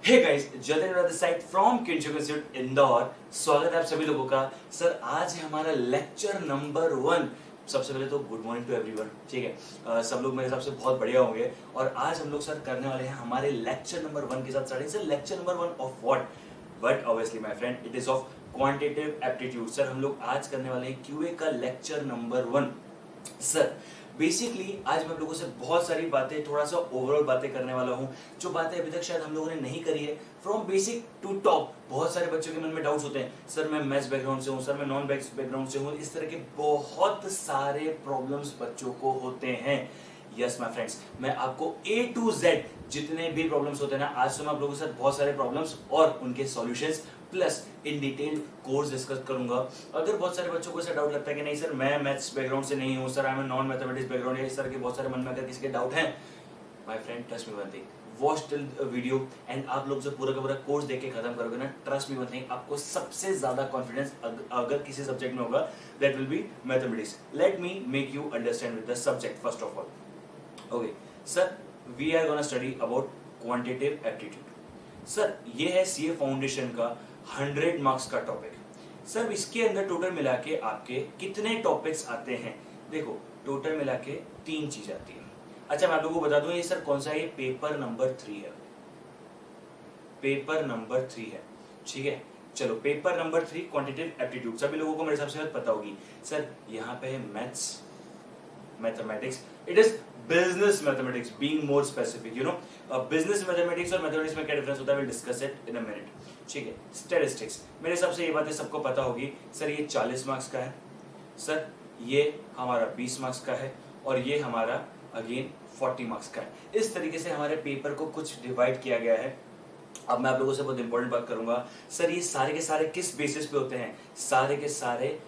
हे guys, Jatin साइड from किंचुक institute Indore. स्वागत है आप सभी लोगों का। सर आज है हमारा लेक्चर नंबर 1। सबसे पहले तो गुड मॉर्निंग टू एवरीवन। ठीक है, सब लोग मेरे हिसाब से बहुत बढ़िया होंगे। और आज हम लोग सर करने वाले हैं हमारे लेक्चर नंबर 1 के साथ starting. Sir lecture number 1 of what? But obviously my friend, it is of quantitative aptitude. Sir हम लोग आज करने वाले हैं क्यूए का लेक्चर नंबर 1। सर बेसिकली आज मैं आप लोगों से बहुत सारी बातें, थोड़ा सा ओवरऑल बातें करने वाला हूं, जो बातें अभी तक शायद हम लोगों ने नहीं करी है। From basic to top. बहुत सारे बच्चों के मन में डाउट्स होते हैं, सर मैं मैथ्स बैकग्राउंड से हूं, सर मैं नॉन मैथ्स बैकग्राउंड से हूं। इस तरह के बहुत सारे प्रॉब्लम्स बच्चों को होते हैं। यस माय फ्रेंड्स, मैं आपको A to Z जितने भी प्रॉब्लम्स होते हैं ना, आज तो मैं आप लोगों के साथ बहुत सारे प्रॉब्लम्स और उनके solutions plus in detail course discuss करूंगा। अगर बहुत सारे बच्चों को ऐसा डाउट लगता है कि नहीं सर मैं मैथ्स बैकग्राउंड से नहीं हूं, sir I am non mathematics background, इस तरह के बहुत सारे मन में अगर किसी के डाउट हैं, my friend trust me one thing, watch till video and आप लोग जब पूरा का पूरा कोर्स देख के खत्म करोगे ना, ट्रस्ट मी वन थिंग, आपको सबसे ज्यादा कॉन्फिडेंस अगर किसी सब्जेक्ट में होगा, that will be mathematics. Let me make you understand with the subject first of all. Okay sir, we are gonna study about quantitative aptitude. Sir ये है CA foundation का 100 मार्क्स का टॉपिक। सर इसके अंदर total मिला के आपके कितने टॉपिक्स आते हैं? देखो टोटल मिला के 3 चीज आती है। अच्छा मैं आप लोगों को बता दूं, ये सर कौन सा है? पेपर नंबर 3 है। पेपर नंबर 3 है, ठीक है। चलो पेपर नंबर 3 क्वांटिटेटिव एप्टीट्यूड, सभी लोगों को मेरे हिसाब से पता होगी। सर यहाँ पे है maths, mathematics, it is business mathematics, being more specific, you know. Business mathematics और मैथमेटिक्स में क्या डिफरेंस होता है, will discuss it in a minute, ठीक है। स्टैटिस्टिक्स, मेरे हिसाब से ये बातें सबको पता होगी। सर ये 40 मार्क्स का है, सर ये हमारा 20 मार्क्स का है, और ये हमारा अगेन 40 मार्क्स का है। इस तरीके से हमारे पेपर को कुछ डिवाइड किया गया है। अब मैं आप लोगों से बहुत इंपॉर्टेंट बात करूंगा। सर ये सारे के सारे किस बेसिस पे होते हैं? सारे के सारे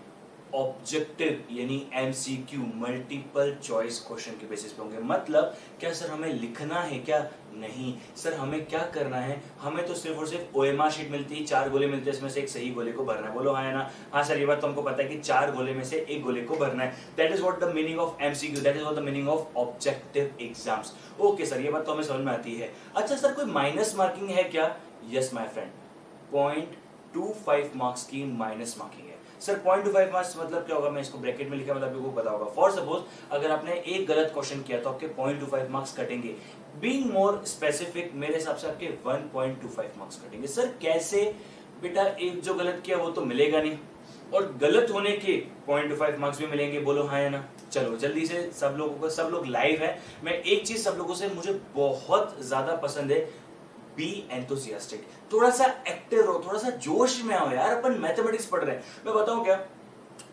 ऑब्जेक्टिव यानी एमसीक्यू, मल्टीपल चॉइस क्वेश्चन के बेसिस पे होंगे। मतलब क्या सर हमें लिखना है क्या? नहीं सर, हमें क्या करना है, हमें तो सिर्फ और सिर्फ ओएमआर शीट मिलती है, 4 गोले मिलते हैं, इसमें से एक सही गोले को भरना है। बोलो हाँ या ना? हाँ सर, ये बात तो हमको पता है कि 4 गोले में से एक गोले को भरना है। That is what the meaning of MCQ, that is what the meaning of objective exams. Okay sir, ये बात तो हमें समझ में आती है। अच्छा सर, कोई माइनस मार्किंग है क्या? यस माय फ्रेंड, 0.25 मार्क्स की माइनस मार्किंग है। सर 0.25 मार्क्स मतलब क्या होगा? मैं इसको ब्रैकेट में लिखा, मतलब आपको पता होगा। फॉर सपोज अगर आपने एक गलत क्वेश्चन किया तो आपके 0.25 मार्क्स कटेंगे। बीइंग मोर स्पेसिफिक, मेरे हिसाब से आपके 1.25 मार्क्स कटेंगे। सर कैसे? बेटा एक जो गलत किया वो तो मिलेगा नहीं, और गलत होने के 0.25 मार्क्स भी मिलेंगे। बोलो हाँ या ना? चलो जल्दी से सब लोगों को, सब लोग लाइव है। मैं एक चीज सब लोगों से मुझे बहुत ज्यादा पसंद है, बी एंथुसियास्टिक। थोड़ा सा एक्टिव रहो, थोड़ा सा जोश में आओ यार। अपन मैथमेटिक्स पढ़ रहे हैं। मैं बताऊं क्या,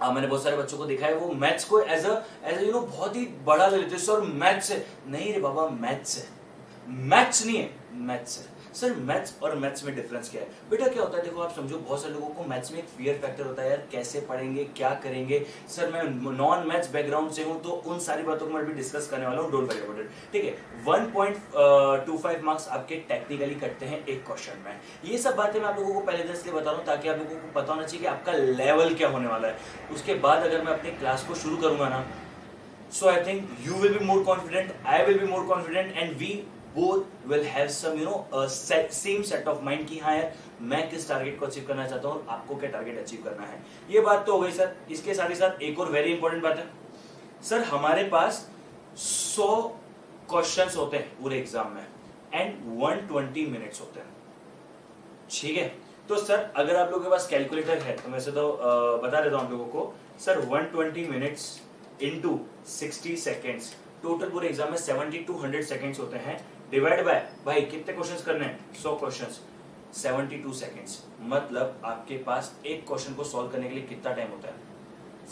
मैंने बहुत सारे बच्चों को देखा है, वो मैथ्स को एज अ यू नो बहुत ही बड़ा ले लेते हैं। सर मैथ्स है, नहीं रे बाबा, मैथ्स है, मैथ्स नहीं है, मैथ्स है। सर मैथ्स और मैथ्स में डिफरेंस क्या है? बेटा क्या होता है, देखो आप समझो, बहुत सारे लोगों को मैथ्स में एक फियर फैक्टर होता है, यार कैसे पढ़ेंगे, क्या करेंगे। सर मैं नॉन मैथ्स बैकग्राउंड से हूं, तो उन सारी बातों को मैं भी डिस्कस करने वाला हूं, डोंट वरी अबाउट इट, ठीक है। 1.25 मार्क्स आपके टेक्निकली कटते हैं एक क्वेश्चन में। ये सब बातें मैं आप लोगों को पहले से इसलिए बता रहा हूँ ताकि आप लोगों को पता होना चाहिए कि आपका लेवल क्या होने वाला है। उसके बाद अगर मैं अपनी क्लास को शुरू करूंगा ना, so I think you will be more confident, I will be more confident, and we both will have some you know same set of mind कि हाँ यार मैं किस टारगेट को अचीव करना चाहता हूँ और आपको क्या टारगेट अचीव करना है। ये बात तो हो गई सर। इसके साथ ही साथ एक और वेरी इंपॉर्टेंट बात है, सर हमारे पास 100 क्वेश्चंस होते हैं पूरे एग्जाम में एंड 120 मिनट्स होते हैं, ठीक है। तो सर अगर आप लोगों के पास कैलकुलेटर है तो वैसे तो बता देता हूँ आप लोगों को। Sir 120 minutes into 60 seconds, total पूरे एग्जाम में 70 to 100 सेकेंड्स होते हैं। डिवाइड बाय, भाई कितने क्वेश्चंस करने हैं? 100 क्वेश्चंस, 72 सेकेंड्स। मतलब आपके पास एक क्वेश्चन को सॉल्व करने के लिए कितना टाइम होता है?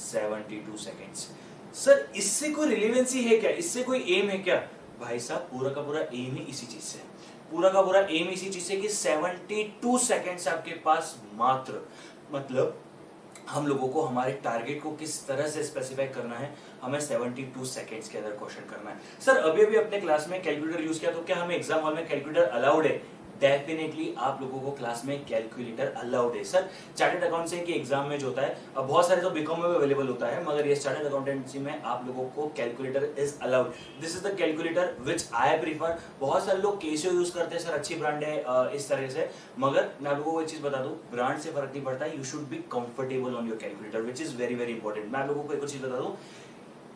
72 सेकेंड्स। सर इससे कोई रिलेवेंसी है क्या? इससे कोई एम है क्या? भाई साहब पूरा का पूरा एम ही इसी चीज से, पूरा का पूरा एम इसी चीज से कि 72 सेकेंड्स आपके पास मात्र। मतलब हम लोगों को हमारे टारगेट को किस तरह से स्पेसिफाई करना है, हमें 72 सेकेंड्स के अंदर क्वेश्चन करना है। सर अभी अभी अपने क्लास में कैलकुलेटर यूज किया, तो क्या हमें एग्जाम हॉल में कैलकुलेटर अलाउड है? डेफिनेटली आप लोगों को क्लास में कैलकुलेटर अलाउड है। सर चार्टर्ड अकाउंटेंसी के एग्जाम में जो होता है, अब बहुत सारे तो बीकॉम में भी अवेलेबल होता है, मगर ये चार्टर्ड अकाउंटेंसी में आप लोगों को calculator is allowed. This is the calculator which I prefer. बहुत सारे लोग केसियो यूज करते हैं, सर अच्छी ब्रांड है इस तरह से, मगर मैं आप लोगों को एक चीज बता दूं, ब्रांड से फर्क नहीं पड़ता, you should be comfortable on your calculator, which is very very important. मैं आप लोगों को एक और चीज बता दूं,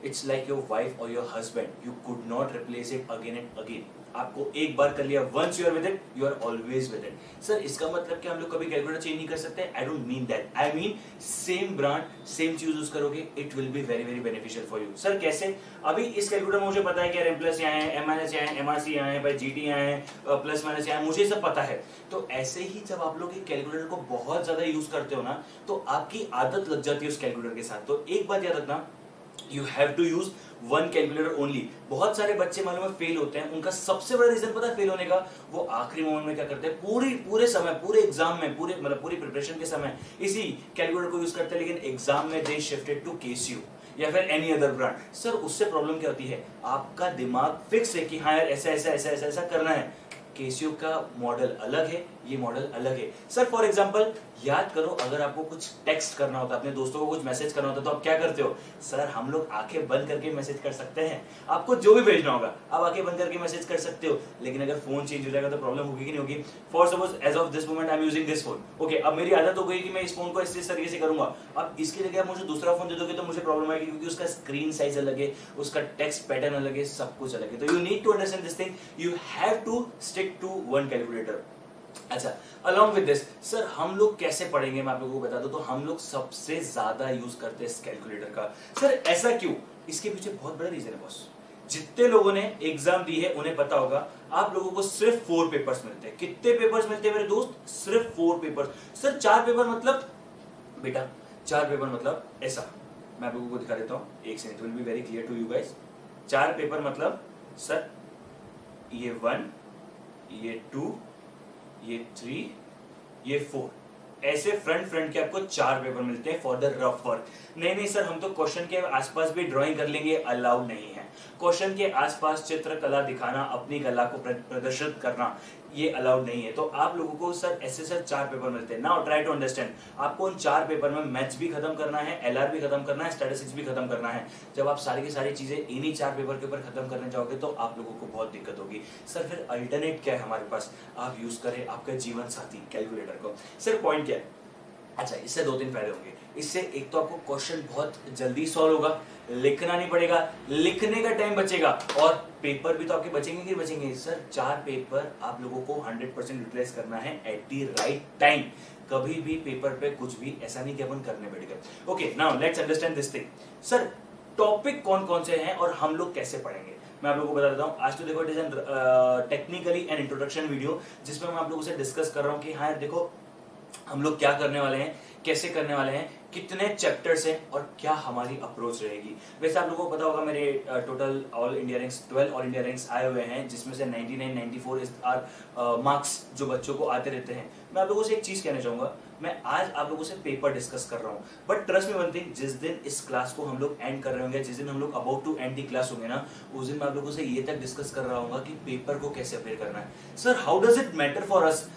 इट्स लाइक योर वाइफ और your husband, you could not replace it again and again. आपको एक बार कर लिया, once you are with it you are always with it. Sir इसका मतलब कि हम लोग कभी कैलकुलेटर चेंज नहीं कर सकते? I don't mean that, I mean same brand same चीज यूज करोगे, it will be very very beneficial for you. Sir कैसे? अभी इस कैलकुलेटर में मुझे पता है कि एम प्लस यहाँ है, एम माइनस यहाँ है, एम आर सी यहाँ है, भाई जी टी यहाँ है, प्लस माइनस यहाँ है, मुझे सब पता है। तो ऐसे ही जब आप लोग कैलकुलेटर को बहुत ज्यादा यूज करते हो ना, तो आपकी आदत लग जाती है उस कैलकुलेटर के साथ। तो एक बात याद रखना, you have to use one calculator only. बहुत सारे बच्चे मालूम है फेल होते हैं, उनका सबसे बड़ा रीजन पता है फेल होने का, वो आखिरी मोमेंट में क्या करते हैं, पूरे समय, पूरे एग्जाम में, पूरी प्रिपरेशन के समय इसी कैलकुलेटर को यूज करते हैं, लेकिन एग्जाम में दे शिफ्टेड टू केसीयू या फिर एनी अदर ब्रांड। सर उससे प्रॉब्लम क्या होती है, आपका दिमाग फिक्स है कि हाँ यार ऐसा ऐसा ऐसा ऐसा ऐसा करना है। केसीयू का मॉडल अलग है, ये मॉडल अलग है। सर फॉर एग्जांपल याद करो, अगर आपको कुछ टेक्स्ट करना होता है, अपने दोस्तों को कुछ मैसेज करना होता है, तो आप क्या करते हो? सर हम लोग आंखें बंद करके मैसेज कर सकते हैं, आपको जो भी भेजना होगा आप आंखें बंद करके मैसेज कर सकते हो, लेकिन अगर फोन चेंज हो जाएगा तो प्रॉब्लम होगी कि नहीं होगी? For suppose as of this moment I am using this phone, okay, अब मेरी आदत हो गई कि मैं इस फोन को इस तरीके से करूंगा। अब इसकी जगह आप मुझे दूसरा फोन दे दोगे तो मुझे प्रॉब्लम आएगी, क्योंकि उसका स्क्रीन साइज अलग है, उसका टेक्स्ट पैटर्न अलग है, सब कुछ अलग है। तो you need to understand this thing, you have to stick to one calculator. अच्छा, अलॉन्ग विद दिस सर हम लोग कैसे पढ़ेंगे, मैं आप लोगों को बता दूं, तो हम लोग सबसे ज्यादा यूज करते हैं इस कैलकुलेटर का। सर ऐसा क्यों? इसके पीछे बहुत बड़ा रीजन है बॉस। जितने लोगों ने एग्जाम दी है उन्हें पता होगा, आप लोगों को सिर्फ 4 पेपर्स मिलते हैं। कितने पेपर्स मिलते हैं मेरे दोस्त? सिर्फ 4 पेपर्स। सर 4 पेपर मतलब, बेटा 4 पेपर मतलब ऐसा, मैं आप लोगों को दिखा देता हूं, एक second, it will be very clear to you guys. 4 paper मतलब सर ये 1, ये 2, ये 3, ये 4, ऐसे फ्रंट के आपको 4 पेपर मिलते हैं फॉर द रफ वर्क। नहीं सर हम तो क्वेश्चन के आसपास भी ड्राइंग कर लेंगे, अलाउड नहीं है। क्वेश्चन के आसपास चित्रकला दिखाना, अपनी कला को प्रदर्शित करना, ये अलाउड नहीं है। तो आप लोगों को सर ऐसे सर 4 पेपर मिलते हैं। नाउ ट्राई टू अंडरस्टैंड, आपको उन 4 पेपर में मैथ्स भी खत्म करना है, एलआर भी खत्म करना है, स्टैटिस्टिक्स भी खत्म करना है। जब आप सारी की सारी चीजें इन्हीं 4 पेपर के ऊपर खत्म करने जाओगे तो आप लोगों को बहुत दिक्कत होगी। सर फिर अल्टरनेट क्या है हमारे पास? आप यूज करें आपका जीवन साथी कैलकुलेटर को। सर पॉइंट क्या है? अच्छा, इससे 2-3 फायदे होंगे। इससे एक तो आपको क्वेश्चन बहुत जल्दी सॉल्व होगा, लिखना नहीं पड़ेगा, लिखने का टाइम बचेगा, और पेपर भी तो आपके बचेंगे कि बचेंगे। सर 4 पेपर आप लोगों को 100% यूटिलाइज करना है एट द राइट टाइम। कभी भी पेपर पे कुछ भी ऐसा नहीं कि अपन करने बैठ गए। Okay, now let's understand this thing. Sir topic कौन कौन से हैं और हम लोग कैसे पढ़ेंगे, मैं आप लोगों को बता देता हूँ। आज तो देखो it is an technically an introduction video, जिसमें मैं आप लोगों से डिस्कस कर रहा हूँ कि हाँ देखो हम लोग क्या करने वाले हैं, कैसे करने वाले हैं, कितने चैप्टर्स हैं और क्या हमारी अप्रोच रहेगी। वैसे आप लोगों को पता होगा मेरे total all India ranks 12 all India ranks आए हुए हैं, जिसमें से 99 94 इस आर मार्क्स जो बच्चों को आते रहते हैं। मैं आप लोगों से एक चीज कहना चाहूंगा, मैं आज आप लोगों से पेपर डिस्कस कर रहा हूं, but trust me one thing, जिस दिन इस क्लास को हम लोग एंड कर रहे होंगे, जिस दिन हम लोग about to end the class होंगे ना, उस दिन मैं आप लोगों से ये तक डिस्कस कर रहा हूँ कि पेपर को कैसे अपेयर करना है। Sir how does it matter for us?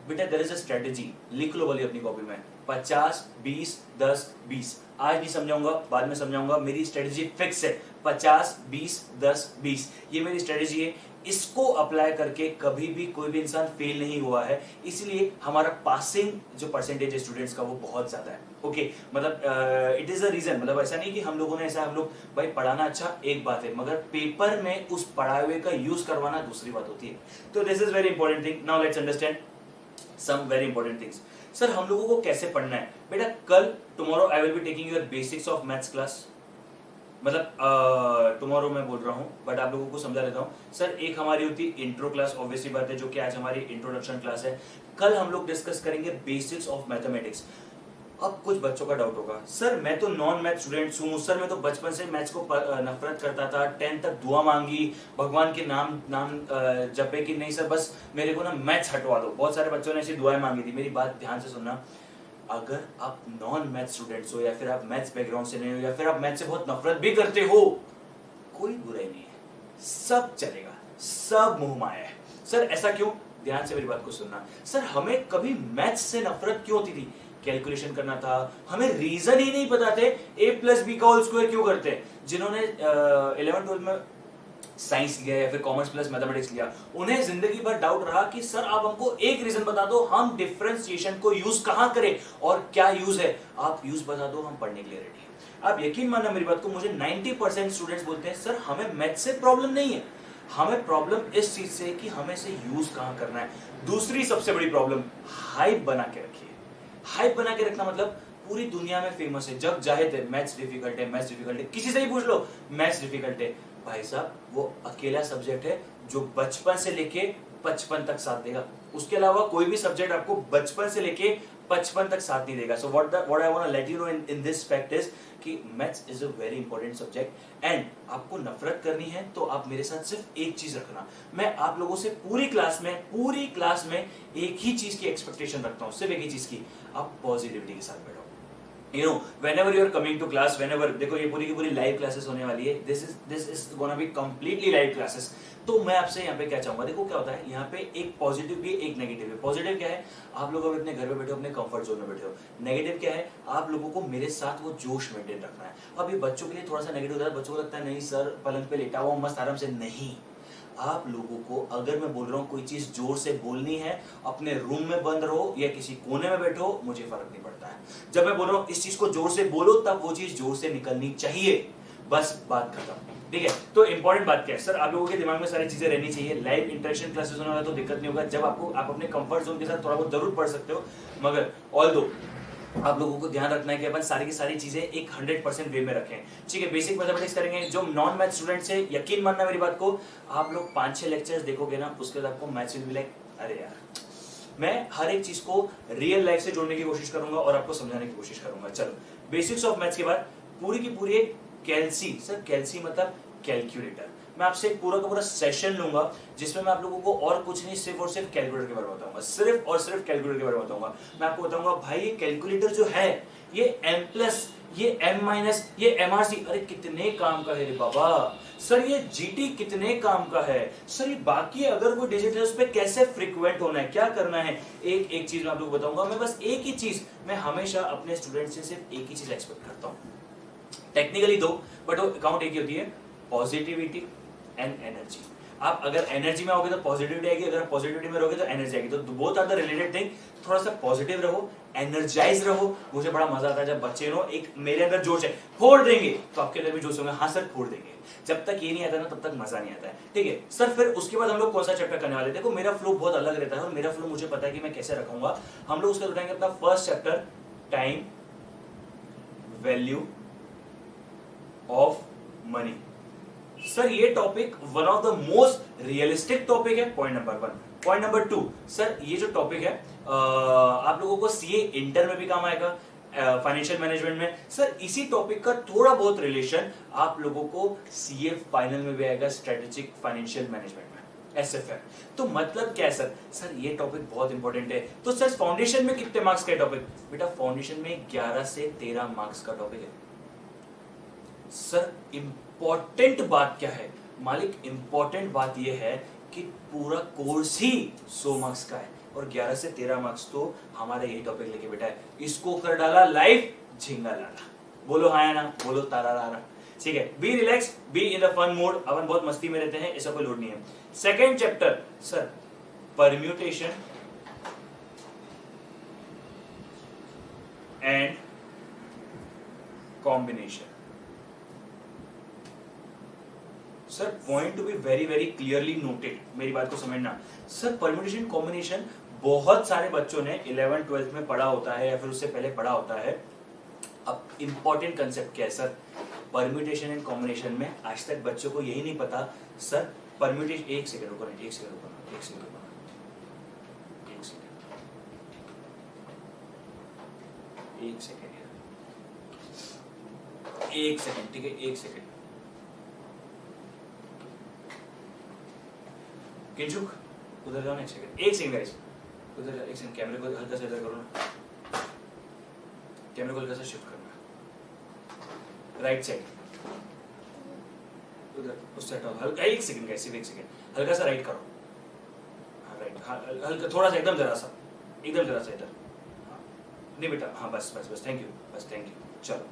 बेटा देयर इज अ स्ट्रेटजी, लिख लो वाली अपनी कॉपी में, 50 20 10 20। आज नहीं समझाऊंगा, बाद में समझाऊंगा, मेरी स्ट्रेटजी फिक्स है, 50 20 10 20, ये मेरी स्ट्रेटजी है। इसको अप्लाई करके कभी भी कोई भी इंसान फेल नहीं हुआ है, इसलिए हमारा पासिंग जो परसेंटेज है स्टूडेंट्स का वो बहुत ज्यादा है। ओके, मतलब इट इज अ रीजन, मतलब ऐसा नहीं कि हम लोगों ने ऐसा, हम लोग भाई पढ़ाना अच्छा एक बात है, मगर पेपर में उस पढ़ाए हुए का यूज करवाना दूसरी बात होती है। तो this is very important thing. Now let's understand some very important things. Sir हम लोगों को कैसे पढ़ना है? बेटा कल tomorrow I will be taking your basics of maths class, मतलब टुमारो मैं बोल रहा हूँ, बट आप लोगों को समझा देता हूँ। सर एक हमारी होती है इंट्रो क्लास, ऑब्वियसली बात है, जो कि आज हमारी इंट्रोडक्शन क्लास है। कल हम लोग डिस्कस करेंगे बेसिक्स ऑफ मैथमेटिक्स। अब कुछ बच्चों का डाउट होगा, सर मैं तो नॉन मैथ स्टूडेंट हूँ, सर मैं तो बचपन से मैथ्स को नफरत करता था, 10 तक दुआ मांगी, भगवान के नाम जपे कि नहीं सर बस मेरे को ना मैथ्स हटवा दो। बहुत सारे बच्चों ने ऐसी दुआएं मांगी थी। मेरी बात ध्यान से सुनना, अगर आप नॉन मैथ स्टूडेंट्स हो, या फिर आप मैथ्स बैकग्राउंड से नहीं हो, या फिर आप मैथ से बहुत नफरत भी करते हो, कोई बुराई नहीं है, सब चलेगा, सब मुंह माया है। सर ऐसा क्यों? ध्यान से मेरी बात को सुनना। सर हमें कभी मैथ्स से नफरत क्यों होती थी? कैलकुलेशन करना था, हमें रीजन ही नहीं पता थे a+b का होल स्क्वायर क्यों करते हैं। जिन्होंने 11th-12th में साइंस लिया या फिर कॉमर्स प्लस मैथमेटिक्स लिया, उन्हें जिंदगी भर डाउट रहा कि सर आप हमको एक रीजन बता दो, हम डिफरेंशिएशन को यूज कहां करें और क्या यूज है, आप यूज बता दो, हम पढ़ने के लिए रेडी हैं। आप यकीन मानना मेरी बात को, मुझे 90% स्टूडेंट्स बोलते हैं सर हमें मैथ से प्रॉब्लम नहीं है, हमें प्रॉब्लम इस चीज से कि हमें से यूज कहां करना है। दूसरी सबसे बड़ी प्रॉब्लम, हाइप बना के रखिए। हाइप बना के रखना मतलब पूरी दुनिया में फेमस है, जग जाहिर है मैथ्स डिफिकल्ट है, मैथ्स डिफिकल्ट है, किसी से ही पूछ लो मैथ्स डिफिकल्ट है। भाई साहब वो अकेला सब्जेक्ट है जो बचपन से लेके 55 तक साथ देगा, उसके अलावा कोई भी सब्जेक्ट आपको बचपन से लेके 55 तक साथ नहीं देगा। So what I want to let you know in this fact is कि maths is a very important subject and आपको नफरत करनी है तो आप मेरे साथ सिर्फ एक चीज रखना, मैं आप लोगों से पूरी क्लास में एक ही चीज की एक्सपेक्टेशन रखता हूं, सिर्फ एक ही चीज की, आप पॉजिटिविटी के साथ बैठो। You know, whenever you are coming to class, whenever देखो ये पूरी की पूरी लाइव क्लासेस होने वाली है, this is gonna be completely live classes। तो मैं आपसे यहाँ पे क्या चाहूंगा, देखो क्या होता है यहाँ पे, एक पॉजिटिव भी एक नेगेटिव है। पॉजिटिव क्या है, आप लोग अभी अपने घर में बैठे हो, अपने कंफर्ट जोन में बैठे हो। नेगेटिव क्या है, आप लोगों को मेरे साथ वो जोश मेंटेन रखना है। अब ये बच्चों के लिए थोड़ा सा नेगेटिव होता है, बच्चों को लगता है नहीं सर पलंग पे लेटा हुआ मस्त आराम से, नहीं। आप लोगों को अगर मैं बोल रहा हूँ कोई चीज जोर से बोलनी है, अपने रूम में बंद रहो या किसी कोने में बैठो, मुझे फर्क नहीं पड़ता है। जब मैं बोल रहा हूँ इस चीज को जोर से बोलो, तब वो चीज जोर से निकलनी चाहिए, बस बात खत्म। ठीक है, तो इंपॉर्टेंट बात क्या है सर, आप लोगों के दिमाग में सारी चीजें रहनी चाहिए। लाइव इंटरेक्शन क्लासेस होने वाला तो दिक्कत नहीं होगा, जब आप अपने कंफर्ट जोन के साथ थोड़ा बहुत जरूर पढ़ सकते हो, मगर ऑल्दो आप लोगों को ध्यान रखना है कि अपन सारी की सारी चीजें एक 100% वे में रखें। ठीक है, बेसिक मैथमेटिक्स करेंगे। जो नॉन मैथ स्टूडेंट्स है, यकीन मानना मेरी बात को, आप लोग 5-6 लेक्चर्स देखोगे ना, उसके बाद आपको मैथ्स विल बी लाइक अरे यार। मैं हर एक चीज को रियल लाइफ से जोड़ने की कोशिश करूंगा और आपको समझाने की कोशिश करूंगा। चलो, बेसिक्स ऑफ मैथ्स के बाद पूरी की पूरी एक कैलसी, सर कैलसी मतलब कैलकुलेटर, मैं आपसे एक पूरा का पूरा सेशन लूंगा जिसमें मैं आप लोगों को और कुछ नहीं, सिर्फ और सिर्फ कैलकुलेटर के बारे में बताऊंगा, सिर्फ और सिर्फ कैलकुलेटर के बारे में बताऊंगा। मैं आपको बताऊंगा भाई ये कैलकुलेटर जो है, ये M+, ये M-, ये MRC, अरे कितने काम का है रे बाबा। सर ये GT कितने काम का है। सर ये बाकी अगर कोई डिजिट है उस पर कैसे फ्रीक्वेंट होना है, क्या करना है, एक एक चीज मैं आप लोगों को बताऊंगा। मैं बस एक ही चीज, मैं हमेशा अपने स्टूडेंट से सिर्फ एक ही चीज एक्सपेक्ट करता हूँ, टेक्निकली दो बट वो अकाउंट एक ही होती है, पॉजिटिविटी एंड एनर्जी। आप अगर एनर्जी में आओगे तो पॉजिटिविटी आएगी, अगर पॉजिटिविटी में रहोगे तो एनर्जी आएगी, तो both are the related thing. थोड़ा सा पॉजिटिव रहो, एनर्जाइज रहो। मुझे बड़ा मजा आता है जब बच्चे नो एक मेरे अंदर जोश है, फोड़ देंगे तो आपके अंदर भी जोश होगा, हाँ सर फोड़ देंगे। जब तक ये नहीं आता ना तब तक मजा नहीं आता है। ठीक है सर, फिर उसके बाद हम लोग कौन सा चैप्टर करने वाले हैं? देखो मेरा फ्लो बहुत अलग रहता है और मेरा फ्लो मुझे पता है कि मैं कैसे रखूंगा। हम लोग उसके उठाएंगे अपना first chapter, time value of money. Sir ये topic one of the most realistic topic है, point number 1। Point number 2, sir ये जो टॉपिक है आप लोगों को सीए इंटर में भी काम आएगा, फाइनेंशियल मैनेजमेंट में। सर इसी टॉपिक का थोड़ा बहुत रिलेशन आप लोगों को सीए फाइनल में भी आएगा, स्ट्रेटेजिक फाइनेंशियल मैनेजमेंट में, SFM। तो मतलब क्या है सर, सर ये टॉपिक बहुत इंपॉर्टेंट है। तो सर फाउंडेशन में कितने मार्क्स का टॉपिक? बेटा फाउंडेशन में 11 से 13 मार्क्स का टॉपिक है। सर इंपॉर्टेंट बात क्या है मालिक? इंपॉर्टेंट बात यह है कि पूरा कोर्स ही 100 मार्क्स का है और 11 से 13 मार्क्स तो हमारे यही टॉपिक लेके बैठा है। इसको कर डाला लाइव झिंगा लाला। बोलो हाँ या ना, बोलो तारा लारा। ठीक है, be relax, be in the fun mode. अपन बहुत मस्ती में रहते हैं, ऐसा कोई लोड नहीं है। Second chapter sir, permutation and combination. Sir point to be very very clearly noted, मेरी बात को समझना। सर परम्यूटेशन कॉम्बिनेशन बहुत सारे बच्चों ने 11th 12th में पढ़ा होता है या फिर उससे पहले पढ़ा होता है। अब इंपॉर्टेंट कंसेप्ट क्या है सर, परम्यूटेशन एंड कॉम्बिनेशन में आज तक बच्चों को यही नहीं पता। सर परम्यूटेशन, एक सेकंड रुको, एक सेकंड रुको, एक सेकंड, ठीक है, एक सेकंड। किंचुक उधर जाओ ना, एक सेकंड गाइस, उधर जा, एक सेकंड। कैमरे को हल्का सा इधर करो ना, कैमरे को हल्का सा शिफ्ट करना, राइट साइड उधर, उस साइड हल्का, एक सेकंड गाइस, सिर्फ एक सेकंड, हल्का सा राइट करो, हाँ राइट हल्का थोड़ा सा, एकदम जरा सा इधर, हाँ, नहीं बेटा, हाँ बस बस बस, थैंक यू, चलो,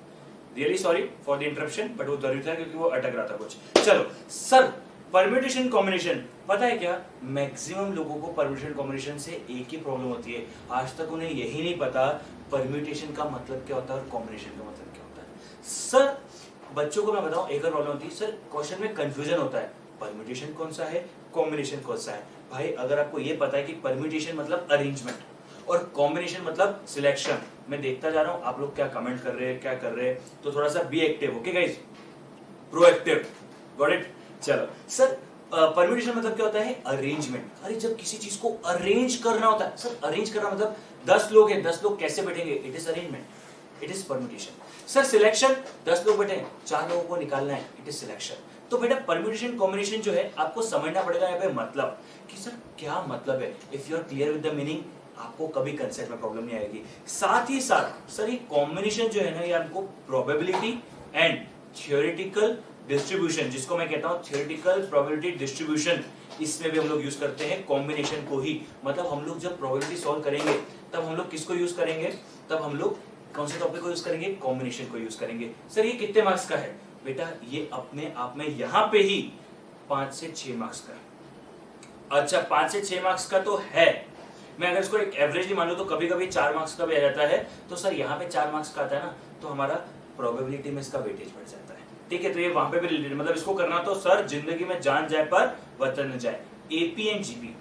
really sorry for the interruption, but वो जरूरी था क्योंकि वो अटक रहा था कुछ। चलो सर, परम्यूटेशन कॉम्बिनेशन, पता है क्या, मैक्सिमम लोगों को परम्यूटेशन कॉम्बिनेशन से एक ही प्रॉब्लम होती है, आज तक उन्हें यही नहीं पता परम्यूटेशन का मतलब क्या होता है और कॉम्बिनेशन का मतलब क्या होता है। सर बच्चों को मैं बताऊं, एक और प्रॉब्लम होती है सर, क्वेश्चन में कंफ्यूजन होता है, परम्यूटेशन कौन सा है, कॉम्बिनेशन कौन सा है। भाई अगर आपको ये पता है कि परम्यूटेशन मतलब अरेंजमेंट और कॉम्बिनेशन मतलब सिलेक्शन, मैं देखता जा रहा हूं आप लोग क्या कमेंट कर रहे हैं, क्या कर रहे हैं, तो थोड़ा सा be active, okay guys, proactive, got it. चलो सर, परम्यूटेशन मतलब क्या होता है, अरेंजमेंट। अरे जब किसी चीज को अरेंज करना होता है सर, अरेंज करना मतलब 10 लोग हैं, 10 लोग कैसे बैठेंगे, it is arrangement, it is permutation. Sir selection, 10 लोग बैठे, 4 लोगों को निकालना है, इट इज सिलेक्शन। तो बेटा परम्यूटेशन कॉम्बिनेशन जो है आपको समझना पड़ेगा यहाँ पे मतलब कि सर क्या मतलब है। If you are clear with the meaning, आपको कभी कंसेप्ट में प्रॉब्लम नहीं आएगी। साथ ही साथ सर ये कॉम्बिनेशन जो है ना, ये आपको प्रोबेबिलिटी एंड थ्योरेटिकल डिस्ट्रीब्यूशन, जिसको मैं कहता हूं थ्योरेटिकल प्रोबेबिलिटी डिस्ट्रीब्यूशन, इसमें भी हम लोग यूज करते हैं कॉम्बिनेशन को ही। मतलब हम लोग जब प्रोबेबिलिटी सॉल्व करेंगे तब हम लोग किसको यूज करेंगे, तब हम लोग कौन से टॉपिक को यूज करेंगे, कॉम्बिनेशन को यूज करेंगे। सर ये कितने मार्क्स का है बेटा, ये अपने आप में यहां पे ही 5 से 6 मार्क्स का है। अच्छा 5 से 6 मार्क्स का तो है, मैं अगर इसको एक एवरेजली मान लूं तो कभी कभी 4 मार्क्स का भी आ जाता है। तो सर यहाँ पे 4 मार्क्स का आता है ना, तो हमारा प्रोबेबिलिटी में इसका वेटेज बढ़ जाता है, ठीक है। तो ये वहां पे भी रिलेटेड, मतलब इसको करना तो सर जिंदगी में जान जाए पर वतन न जाए। AP and GP,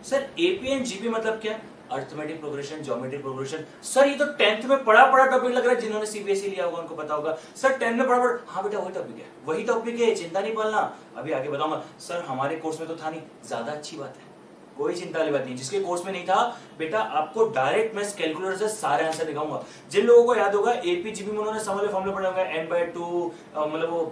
sir AP and GP मतलब क्या, arithmetic progression, geometric progression. Sir ये तो 10th में पढ़ा टॉपिक लग रहा है, जिन्होंने सीबीएसई लिया होगा उनको पता होगा। सर 10th में पढ़ा, हाँ बेटा वही टॉपिक है, चिंता नहीं पालना, अभी आगे बताऊंगा। सर हमारे कोर्स में तो था नहीं, ज्यादा अच्छी बात है, कोई चिंता वाली बात नहीं। जिसके कोर्स में नहीं था बेटा, आपको डायरेक्ट मैं कैलकुलेटर से सारे आंसर दिखाऊंगा। जिन लोगों को याद होगा एपी जीपी में उन्होंने समले फॉर्मूले पढ़े होंगे, n/2 मतलब वो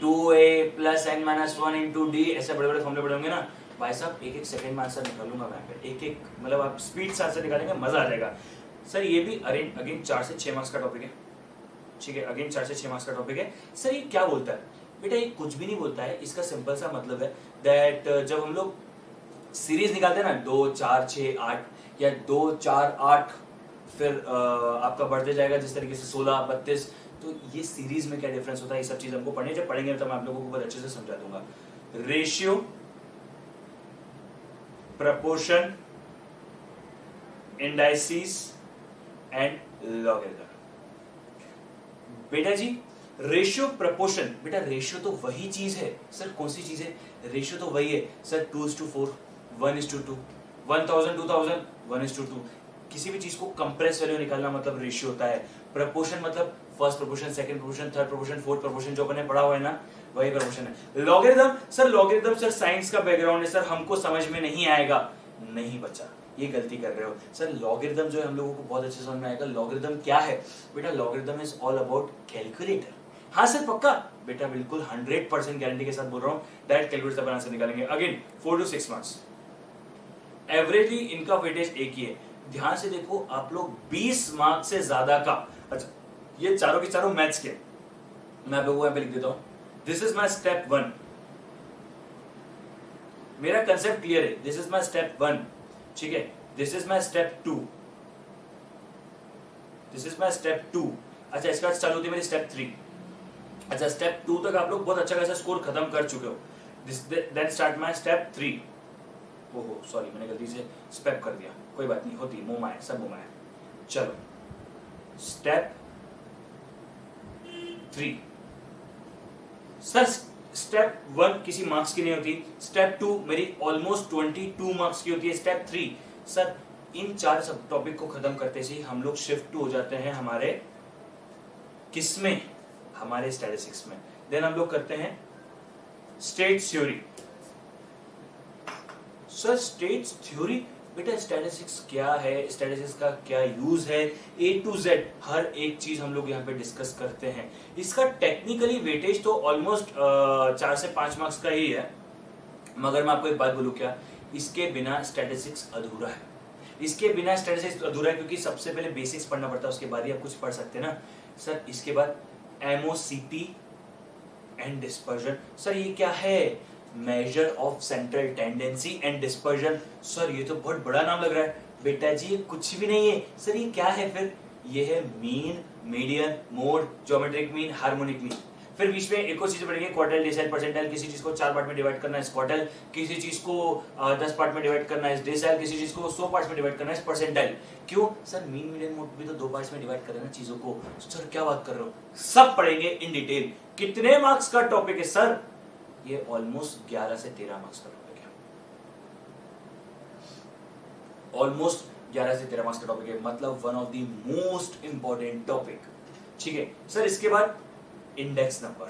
2a + n-1 * d, ऐसे बड़े बड़े फॉर्मूले पढ़े होंगे ना भाई साहब। एक सेकंड में आंसर निकालूंगा मैं पे, एक मतलब आप स्पीड से आंसर निकालेंगे, मजा आ जाएगा। सर ये भी अगेन 4 से 6 मार्क्स का टॉपिक है, ठीक है, अगेन 4 से 6 मार्क्स का टॉपिक है। सर ये क्या बोलता है बेटा, ये कुछ भी नहीं बोलता है, इसका सिंपल सा मतलब है दैट जब हम लोग सीरीज निकालते हैं ना 2 4 6 8 या 2 4 8, फिर आपका बढ़ते जाएगा जिस तरीके से 16 32, तो ये सीरीज में क्या डिफरेंस होता है, ये सब चीज हमको पढ़ने, जब पढ़ेंगे तो मैं आप लोगों को बहुत अच्छे से समझा दूंगा। Ratio, proportion, indices and logarithm. बेटा जी रेशियो प्रपोर्शन, बेटा रेशियो तो वही चीज है सर, कौन सी चीज है, रेशियो तो वही है सर, 2:4, 1:2, 1000 2000, 1:2। किसी भी चीज को कंप्रेस वैल्यू निकालना मतलब रेशियो होता है। प्रपोर्शन मतलब first proportion, second proportion, third proportion, fourth proportion, जो अपने पढ़ा हुआ है ना, वही प्रपोर्शन है। लॉगरिथम सर साइंस का बैकग्राउंड है सर, हमको समझ में नहीं आएगा, नहीं बच्चा ये गलती कर रहे हो सर। लॉगरिथम जो है हम लोगों को बहुत अच्छे समझ में आएगा। लॉगरिथम क्या है बेटा, logarithm is all about calculator. हाँ सर पक्का बेटा, बिल्कुल 100% गारंटी के साथ बोल रहा हूँ, डायरेक्ट कैलकुलेटर पर आंसर निकालेंगे। अगेन 4 to 6 मार्क्स, एवरेजली इनका वेटेज एक ही है। ध्यान से देखो आप लोग 20 मार्क्स से ज्यादा का, अच्छा ये चारों के चारों मैथ्स के, मैं आप लोगों को यहाँ पे लिख देता हूँ। दिस इज माई स्टेप 1, मेरा कंसेप्ट क्लियर है, दिस इज माई स्टेप 1, ठीक है, this is my step 2, this is my step 2। अच्छा इसके बाद चालू होती है मेरी स्टेप 3। अच्छा स्टेप 2 तक आप लोग बहुत अच्छा खासा स्कोर खत्म कर चुके हो। Then start my step 3। ओहो सॉरी, मैंने गलती से स्पेप कर दिया, कोई बात नहीं, होती मुंह माया, सब मुंह माया। चलो स्टेप 3 सर, स्टेप 1 किसी मार्क्स की नहीं होती, स्टेप 2 मेरी ऑलमोस्ट 22 मार्क्स की होती है, स्टेप 3 सर इन 4 सब टॉपिक को खत्म करते ही हम लोग शिफ्ट हो जाते हैं हमारे किसमें, हमारे स्टैटिस्टिक्स में। देन हम लोग करते हैं state theory. Sir state theory बेटा, स्टैटिस्टिक्स क्या है, स्टैटिस्टिक्स का क्या यूज है, A to Z हर एक चीज हम लोग यहाँ पे डिस्कस करते हैं। इसका टेक्निकली वेटेज तो ऑलमोस्ट 4 से 5 मार्क्स का ही है, मगर मैं आपको एक बात बोलूं क्या, इसके बिना स्टैटिस्टिक्स अधूरा है, इसके बिना स्टैटिस्टिक्स अधूरा है, क्योंकि सबसे पहले बेसिक्स पढ़ना पड़ता है, उसके बाद ही आप कुछ पढ़ सकते हैं ना सर। इसके बाद MOCP एंड डिस्पर्जन। सर ये क्या है, measure of central tendency and dispersion. Sir ये तो बहुत बड़ा नाम लग रहा है। बेटा जी ये कुछ भी नहीं है सर, ये क्या है फिर? ये है mean, median, mode, geometric mean, harmonic mean. फिर बीच में एक और चीज पढ़ेंगे, क्वार्टाइल, डेसाइल, परसेंटाइल। किसी चीज को 4 पार्ट में डिवाइड करना है क्वार्टाइल, किसी चीज को 10 पार्ट में डिवाइड करना है डेसाइल, किसी चीज को 100 पार्ट्स में डिवाइड करना है परसेंटाइल। क्यों सर? मीन, मीडियन, मोड भी तो 2 पार्ट्स में डिवाइड कर रहे हैं ना चीजों को। सर क्या बात कर रहे हो? सब पढ़ेंगे इन डिटेल। कितने मार्क्स का टॉपिक है सर? ये ऑलमोस्ट 11 से 13 मार्क्स का टॉपिक है। ऑलमोस्ट 11 से 13 मार्क्स का टॉपिक है, मतलब one of the most important topic. ठीक है सर। इसके बाद इंडेक्स नंबर।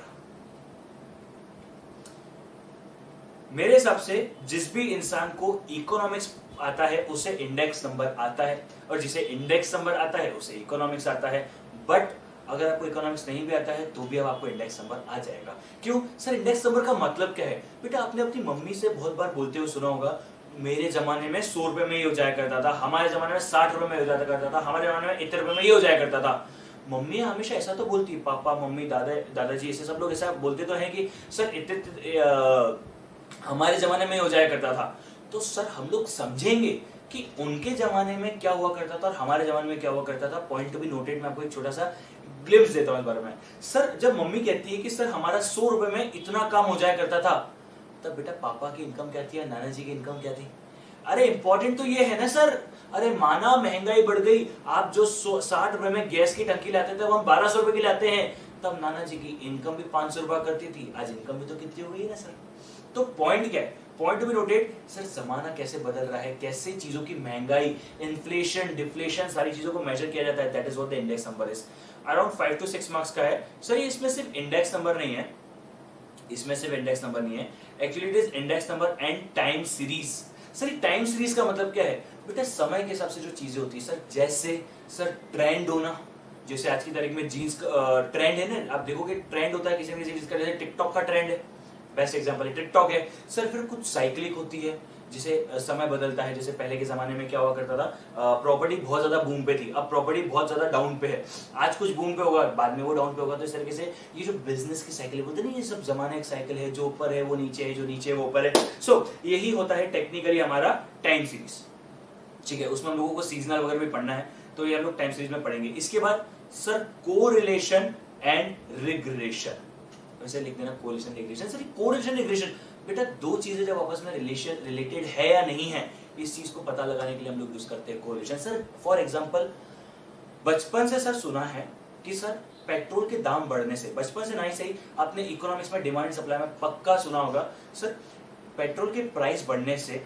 मेरे हिसाब से जिस भी इंसान को इकोनॉमिक्स आता है उसे इंडेक्स नंबर आता है, और जिसे इंडेक्स नंबर आता है उसे इकोनॉमिक्स आता है। बट अगर आपको इकोनॉमिक्स नहीं भी आता है तो भी अब आपको इंडेक्स नंबर आ जाएगा। क्यों सर? इंडेक्स नंबर का मतलब क्या है? बेटा आपने अपनी मम्मी से बहुत बार बोलते हुए सुना होगा, मेरे जमाने में 100 रुपए में ही हो जाया करता था, हमारे जमाने में 60 रुपए में हो जाया करता था, हमारे जमाने में इतने रुपए में ही हो जाया करता था। मम्मी हमेशा ऐसा तो बोलती, पापा, मम्मी, दादाजी ऐसे सब लोग ऐसा बोलते तो हैं कि सर इतने हमारे जमाने में हो जाया करता था। तो सर हम लोग समझेंगे कि उनके जमाने में क्या हुआ करता था और हमारे जमाने में क्या हुआ करता था। Point to be noted. मैं आपको एक छोटा सा ग्लिम्स देता हूं इस बारे में। सर जब मम्मी कहती है कि सर हमारा 100 रुपए में इतना काम हो जाया करता था, तब बेटा पापा की इनकम क्या थी या नाना जी की इनकम क्या थी? अरे इंपॉर्टेंट तो ये है ना सर। अरे माना महंगाई बढ़ गई, आप जो 60 रुपए में गैस की टंकी लाते थे वो हम 1200 रुपए की लाते हैं, तब नाना जी की इनकम भी 500 रुपया करती थी। आज इनकम भी तो कितनी हो गई है ना सर। तो पॉइंट क्या है? Point to be noted sir, जमाना कैसे बदल रहा है, कैसे चीजों की महंगाई, इन्फ्लेशन, डिफ्लेशन, सारी चीजों को मेजर किया जाता है। That is what the index number is. Around 5 to 6 marks का है सर। ये इसमें सिर्फ इंडेक्स नंबर नहीं है, इसमें सिर्फ इंडेक्स नंबर नहीं है, actually it is index number and time series. Sir time series का मतलब क्या है? बेटा समय के हिसाब से जो चीजें होती है सर, जैसे सर ट्रेंड होना, जैसे आज की तारीख में जीन्स ट्रेंड है ना, आप देखोगे ट्रेंड होता है किसी न किसी चीज का, जैसे टिकटॉक का ट्रेंड है, बेस्ट एग्जांपल है टिकटॉक है सर। फिर कुछ साइक्लिक होती है, जिसे समय बदलता है। जैसे पहले के जमाने में क्या हुआ करता था, प्रॉपर्टी बहुत ज्यादा बूम पे थी, अब प्रॉपर्टी बहुत ज्यादा डाउन पे है। आज कुछ बूम पे होगा, बाद में वो डाउन पे होगा। तो इस तरीके से ये जो बिजनेस की साइकिल बोलते हैं ना, ये सब जमाने एक साइकिल है, जो ऊपर है वो नीचे है, जो नीचे है वो ऊपर है। सो यही होता है टेक्निकली हमारा टाइम सीरीज। ठीक है, उसमें हम लोगों को सीजनल वगैरह भी पढ़ना है, तो ये हम लोग टाइम सीरीज में पढ़ेंगे। इसके बाद सर कोरिलेशन एंड रिग्रेशन, वैसे लिख देना correlation regression. Sir correlation regression बेटा दो चीजें जब आपस में रिलेटेड है या नहीं है, इस चीज को पता लगाने के लिए हम लोग यूज करते हैं कोरिलेशन। सर फॉर एग्जांपल बचपन से सर सुना है कि सर पेट्रोल के दाम बढ़ने से, बचपन से नहीं सही आपने इकोनॉमिक्स में डिमांड एंड सप्लाई में पक्का सुना होगा सर, पेट्रोल के प्राइस बढ़ने से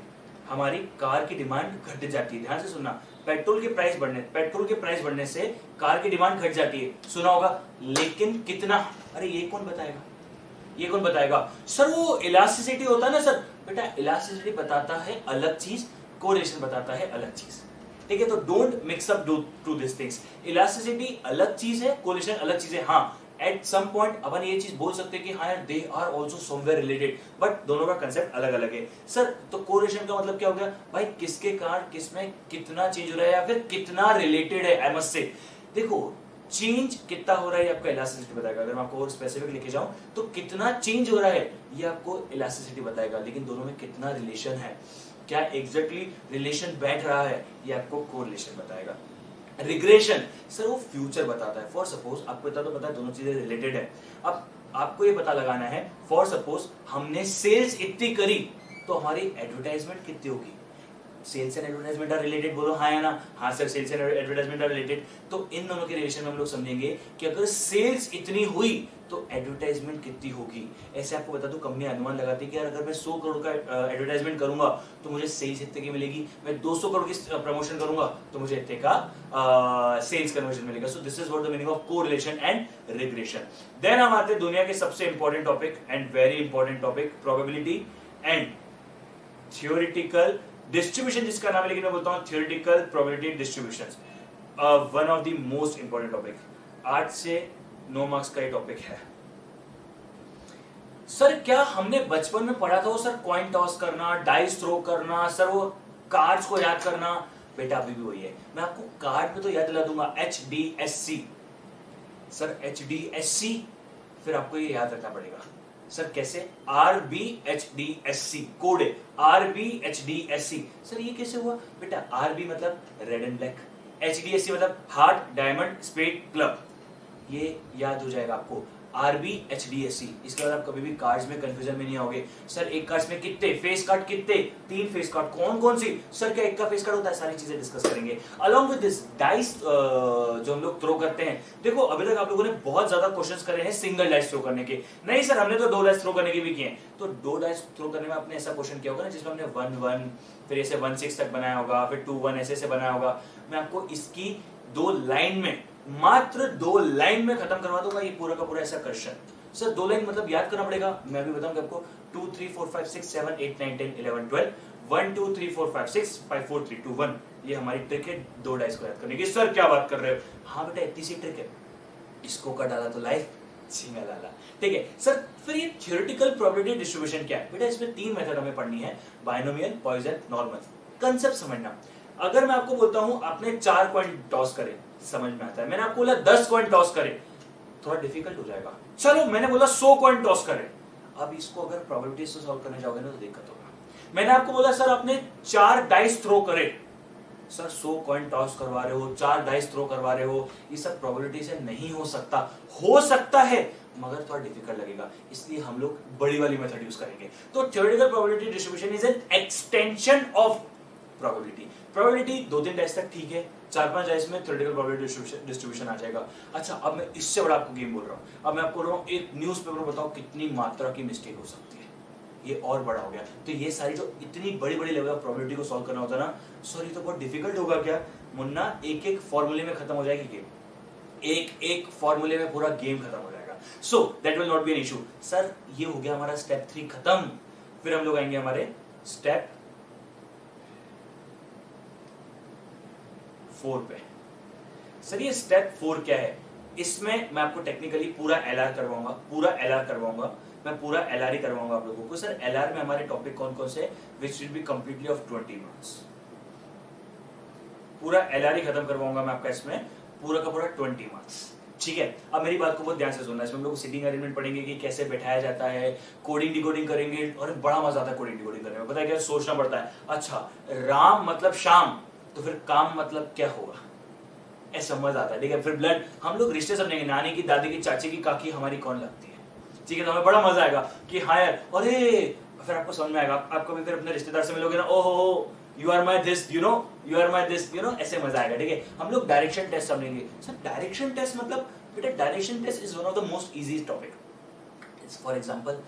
हमारी कार की डिमांड घट जाती है। ध्यान से सुनना, पेट्रोल के प्राइस बढ़ने से कार की डिमांड घट जाती है, सुना होगा। लेकिन कितना? अरे ये कौन बताएगा, ये कौन बताएगा? सर वो इलास्टिसिटी होता है ना सर। बेटा इलास्टिसिटी बताता है अलग चीज, कोरिलेशन बताता है अलग चीज। ठीक है, तो don't mix up to this things. Elasticity अलग चीज है, कोरिलेशन अलग चीज है। हाँ एट सम पॉइंट अपन ये चीज बोल सकते हैं कि हाँ यार they are also somewhere related, but दोनों का कंसेप्ट अलग अलग है। सर तो कोरिलेशन का मतलब क्या हो गया भाई, किसके कारण किसमें कितना चेंज हो रहा है या फिर कितना रिलेटेड है। आई मस्ट से देखो चेंज कितना हो रहा है ये आपको इलास्टिसिटी बताएगा। अगर मैं आपको और स्पेसिफिक लेके जाऊं तो कितना चेंज हो रहा है ये आपको इलास्टिसिटी बताएगा, लेकिन दोनों में कितना रिलेशन है, क्या एग्जैक्टली रिलेशन बैठ रहा है, ये आपको कोरिलेशन बताएगा। रिग्रेशन सर वो फ्यूचर बताता है। फॉर सपोज आपको इतना तो पता है दोनों चीजें रिलेटेड है, अब आपको ये पता लगाना है फॉर सपोज हमने सेल्स इतनी करी तो हमारी एडवर्टाइजमेंट कितनी होगी। Sales and advertisement are related, बोलो हाँ या ना? हाँ sir sales and advertisement are related. तो इन दोनों के रिलेशन में हम लोग समझेंगे कि अगर सेल्स इतनी हुई तो एडवर्टाइजमेंट कितनी होगी। ऐसे आपको बता दूं कंपनी अनुमान लगाती है कि यार अगर मैं 100 करोड़ का एडवर्टाइजमेंट करूंगा तो मुझे सेल्स इतने की मिलेगी, मैं 200 करोड़ की प्रमोशन करूंगा तो मुझे इतने का सेल्स कन्वर्जन मिलेगा। So this is what the meaning of correlation and regression. Then हम आते हैं दुनिया के सबसे important topic and very important topic, probability and theoretical distribution, जिसका नाम है लेकिन मैं बोलता हूं theoretical probability distributions, one of the most important topic. 8 से 9 मार्क्स का ये टॉपिक है। सर क्या हमने बचपन में पढ़ा था वो सर कॉइन टॉस करना, डाइस थ्रो करना, सर वो कार्ड्स को याद करना? बेटा अभी भी वही है। मैं आपको कार्ड में तो याद दिला दूंगा HDSC, सर HDSC, फिर आपको ये याद रखना पड़ेगा सर कैसे? RBHDSC कोड है, RBHDSC। सर ये कैसे हुआ बेटा? RB मतलब रेड एंड ब्लैक, HDSC मतलब हार्ट डायमंड स्पेड क्लब। ये याद हो जाएगा आपको, RBHDSC। इसके बाद आप कभी भी कार्ड्स में कंफ्यूजन में नहीं आओगे। सर एक कार्ड्स में कितने फेस कार्ड, कितने 3 फेस कार्ड, कौन कौन सी? सर क्या एक का फेस कार्ड होता है? सारी चीजें डिस्कस करेंगे। अलॉन्ग विद दिस डाइस जो हम लोग थ्रो करते हैं, देखो अभी तक आप लोगों ने बहुत ज्यादा क्वेश्चंस करे हैं सिंगल डाइस थ्रो करने के। नहीं सर हमने तो 2 डाइस थ्रो करने के भी किए हैं। तो 2 डाइस थ्रो करने में आपने ऐसा क्वेश्चन किया होगा ना जिसमें हमने 1-1 फिर ऐसे 1-6 तक बनाया होगा, फिर 2-1 ऐसे बनाया होगा। मैं आपको इसकी 2 लाइन में, मात्र 2 लाइन में खत्म करवा दूंगा ये पूरा का पूरा ऐसा क्वेश्चन। सर 2 लाइन मतलब याद करना पड़ेगा। मैं भी बताऊंगा आपको 2 3 4 5 6 7 8 9 10 11 12 1 2 3 4 5 6 5 4 3 2 1। ये हमारी ट्रिक है 2 डाइस को याद करने की। सर क्या बात कर रहे हो? हाँ बेटा इतनी सी ट्रिक है, इसको का डाला तो लाइफ सिंगल डाला। ठीक है सर, फिर ये थ्योरेटिकल प्रोबेबिलिटी डिस्ट्रीब्यूशन क्या है बेटा? इसमें 3 मेथड हमें पढ़नी है, बायनोमियल, पॉइसन, नॉर्मल। कंसेप्ट समझना। अगर मैं आपको बोलता हूं आपने 4 कॉइन टॉस करे, समझ में आता है। मैंने आपको बोला 10 कॉइन टॉस करे, थोड़ा डिफिकल्ट हो जाएगा। चलो मैंने बोला 100 कॉइन टॉस करे, अब इसको अगर प्रोबेबिलिटी से सॉल्व करने जाओगे ना तो दिक्कत होगा। मैंने आपको बोला सर आपने 4 डाइस थ्रो करे, सर 100 कॉइन टॉस करवा रहे हो, 4 डाइस थ्रो करवा रहे हो, ये सब प्रोबेबिलिटी से नहीं हो सकता। हो सकता है मगर थोड़ा डिफिकल्ट लगेगा, इसलिए हम लोग बड़ी वाली मेथड यूज करेंगे। तो theoretical probability distribution is an extension of probability. Probability 2-3 dice तक ठीक है, 4-5 डाइस में थ्योरेटिकल प्रोबेबिलिटी डिस्ट्रीब्यूशन आ जाएगा। अच्छा अब मैं इससे बड़ा आपको गेम बोल रहा हूं। अब मैं आपको बोल रहा हूं एक न्यूज़पेपर बताओ कितनी मात्रा की मिस्टेक हो सकती है, ये और बड़ा हो गया। तो ये सारी जो इतनी बड़ी बड़ी लेवल ऑफ प्रोबेबिलिटी को सॉल्व करना होता है ना, सॉरी तो बहुत डिफिकल्ट होगा क्या मुन्ना? एक एक फॉर्मूले में खत्म हो जाएगी गेम, एक एक फॉर्मूले में पूरा गेम खत्म हो जाएगा। So that will not be an issue. Sir ये हो गया हमारा स्टेप 3 खत्म। फिर हम लोग आएंगे हमारे स्टेप 4 पे। सर ये स्टेप 4 क्या है? इसमें मैं आपको टेक्निकली पूरा एलआर करवाऊंगा, पूरा एलआर करवाऊंगा, मैं पूरा एलआर ही करवाऊंगा आप लोगों को। सर एलआर में हमारे टॉपिक कौन कौन से, which will be completely off 20 marks. पूरा एलआर ही खत्म करवाऊंगा मैं आपका इसमें, पूरा का पूरा 20 मार्क्स। ठीक है, अब मेरी बात को बहुत ध्यान से सुनना। इसमें हम लोग सीटिंग अरेंजमेंट पढ़ेंगे कि कैसे बैठाया जाता है, कोडिंग डिकोडिंग करेंगे, और बड़ा मजा आता है कोडिंग डिकोडिंग करने में। पता है क्या सोचना पड़ता है, अच्छा राम मतलब शाम, तो फिर काम मतलब क्या होगा, ऐसा मजा आता है। ठीक है, फिर ब्लड हम लोग रिश्ते समझेंगे, नानी की, दादी की, चाची की, काकी हमारी कौन लगती है। ठीक है, तो हमें बड़ा मजा आएगा कि हाँ यार, अरे फिर आपको समझ में आएगा। आप कभी फिर अपने रिश्तेदार से मिलोगे ना, ओहो you are my this you know, you are my this you know, ऐसे मजा आएगा। ठीक है, हम लोग डायरेक्शन टेस्ट समझेंगे। सर डायरेक्शन टेस्ट मतलब बेटा, direction test is one of the most easy topic. For example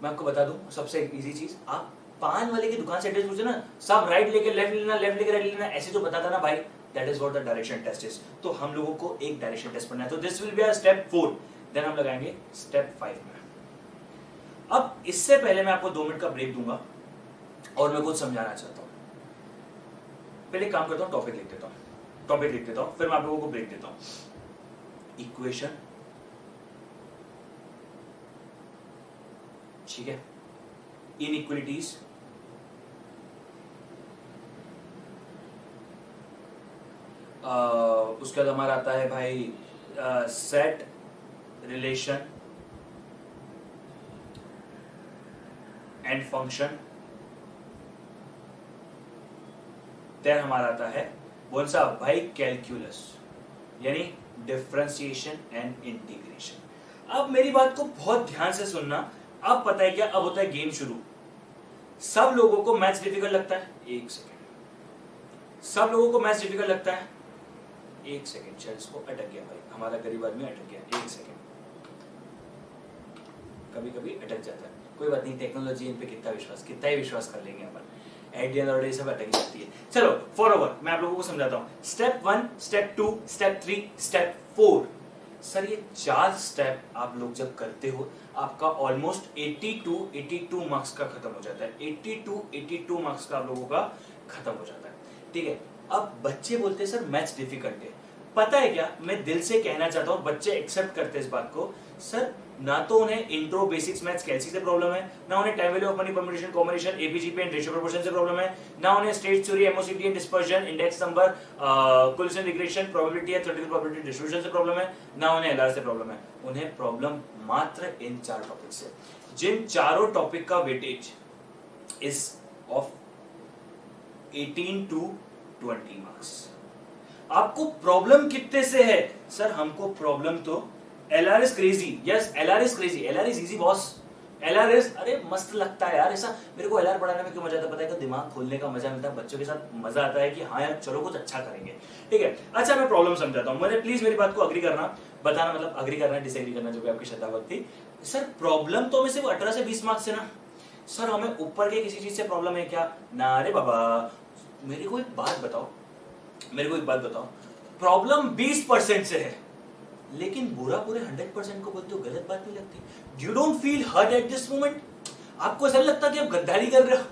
मैं आपको बता दूं सबसे इजी चीज, आप पान वाले की दुकान से एड्रेस पूछे ना, सब राइट लेके लेफ्ट लेना, लेफ्ट लेके राइट लेना, ऐसे जो बताता ना भाई, that is what the direction test is. तो हम लोगों को एक डायरेक्शन टेस्ट पढ़ना है, तो this will be a step 4। देन हम लगाएंगे स्टेप 5 में। अब इससे पहले मैं आपको 2 मिनट का ब्रेक दूंगा और मैं कुछ समझाना चाहता हूं। पहले काम करता हूं, टॉपिक लिख देता हूं, टॉपिक लिख देता हूं, फिर मैं आप लोगों को ब्रेक देता हूं। इक्वेशन, ठीक है, इनइक्वालिटीज, उसके बाद हमारा आता है भाई set, relation and function. Then हमारा आता है कौन सा भाई, कैलकुलस, यानी डिफरेंशिएशन एंड इंटीग्रेशन। अब मेरी बात को बहुत ध्यान से सुनना। अब पता है क्या, अब होता है गेम शुरू। सब लोगों को मैथ्स डिफिकल्ट लगता है, एक सेकेंड, सब लोगों को मैथ्स डिफिकल्ट लगता है, एक सेकेंड, चल इसको अटक गया भाई, हमारा गरीब आदमी अटक गया, एक सेकेंड, कभी कभी अटक जाता है, कोई बात नहीं, टेक्नोलॉजी इन पे कितना ही विश्वास कर लेंगे अपन, at the end of the day सब अटक जाती है। चलो फॉरओवर मैं आप लोगों को समझाता हूं। Step 1, step 2, step 3, step 4। Sir ये 4 स्टेप आप लोग जब करते हो, आपका ऑलमोस्ट 82 मार्क्स का खत्म हो जाता है। 82 मार्क्स का आप लोगों का खत्म हो जाता है। ठीक है, अब बच्चे बोलते हैं सर मैथ्स डिफिकल्ट है। पता है क्या, मैं दिल से कहना चाहता हूं, बच्चे एक्सेप्ट करते हैं इस बात को। सर ना तो उन्हें इंट्रो बेसिक्स मैथ्स कैलसी से प्रॉब्लम है, ना उन्हें time value of money, permutation, combination, AP GP and ratio proportion से प्रॉब्लम है, ना उन्हें state theory, MOCD and dispersion, index number, correlation regression, probability या थ्योरेटिकल प्रोबेबिलिटी डिस्ट्रीब्यूशन से प्रॉब्लम है, ना उन्हें एलआर से प्रॉब्लम है। उन्हें प्रॉब्लम मात्र इन 4 टॉपिक से। जिन चारों टॉपिक का weightage is of 18 to 20 marks. आपको प्रॉब्लम कितने से है? सर हमको प्रॉब्लम तो LR is crazy. Yes, LR is crazy, LR is easy boss. LR is, अरे मस्त लगता है यार ऐसा। मेरे को LR पढ़ाने में क्यों मजा आता है पता है? कि दिमाग खोलने का मजा मिलता है, बच्चों के साथ मजा आता है कि हाँ यार चलो कुछ अच्छा करेंगे। ठीक है, अच्छा मैं प्रॉब्लम समझाता हूँ, मुझे प्लीज मेरी बात को अग्री करना, बताना मतलब अग्री करना डिसएग्री करना, जो भी आपकी श्रद्धा भक्ति। सर प्रॉब्लम तो हमें सिर्फ 18 से 20 मार्क्स है ना सर, हमें ऊपर के किसी चीज से प्रॉब्लम है क्या? ना रे बाबा। मेरे को एक बात बताओ, प्रॉब्लम 20% से है, लेकिन बुरा पूरे 100% को बोलते हो, गलत बात नहीं लगती? You don't feel hurt at this moment? आपको ऐसा लगता कि आप गद्दारी कर रहे हो?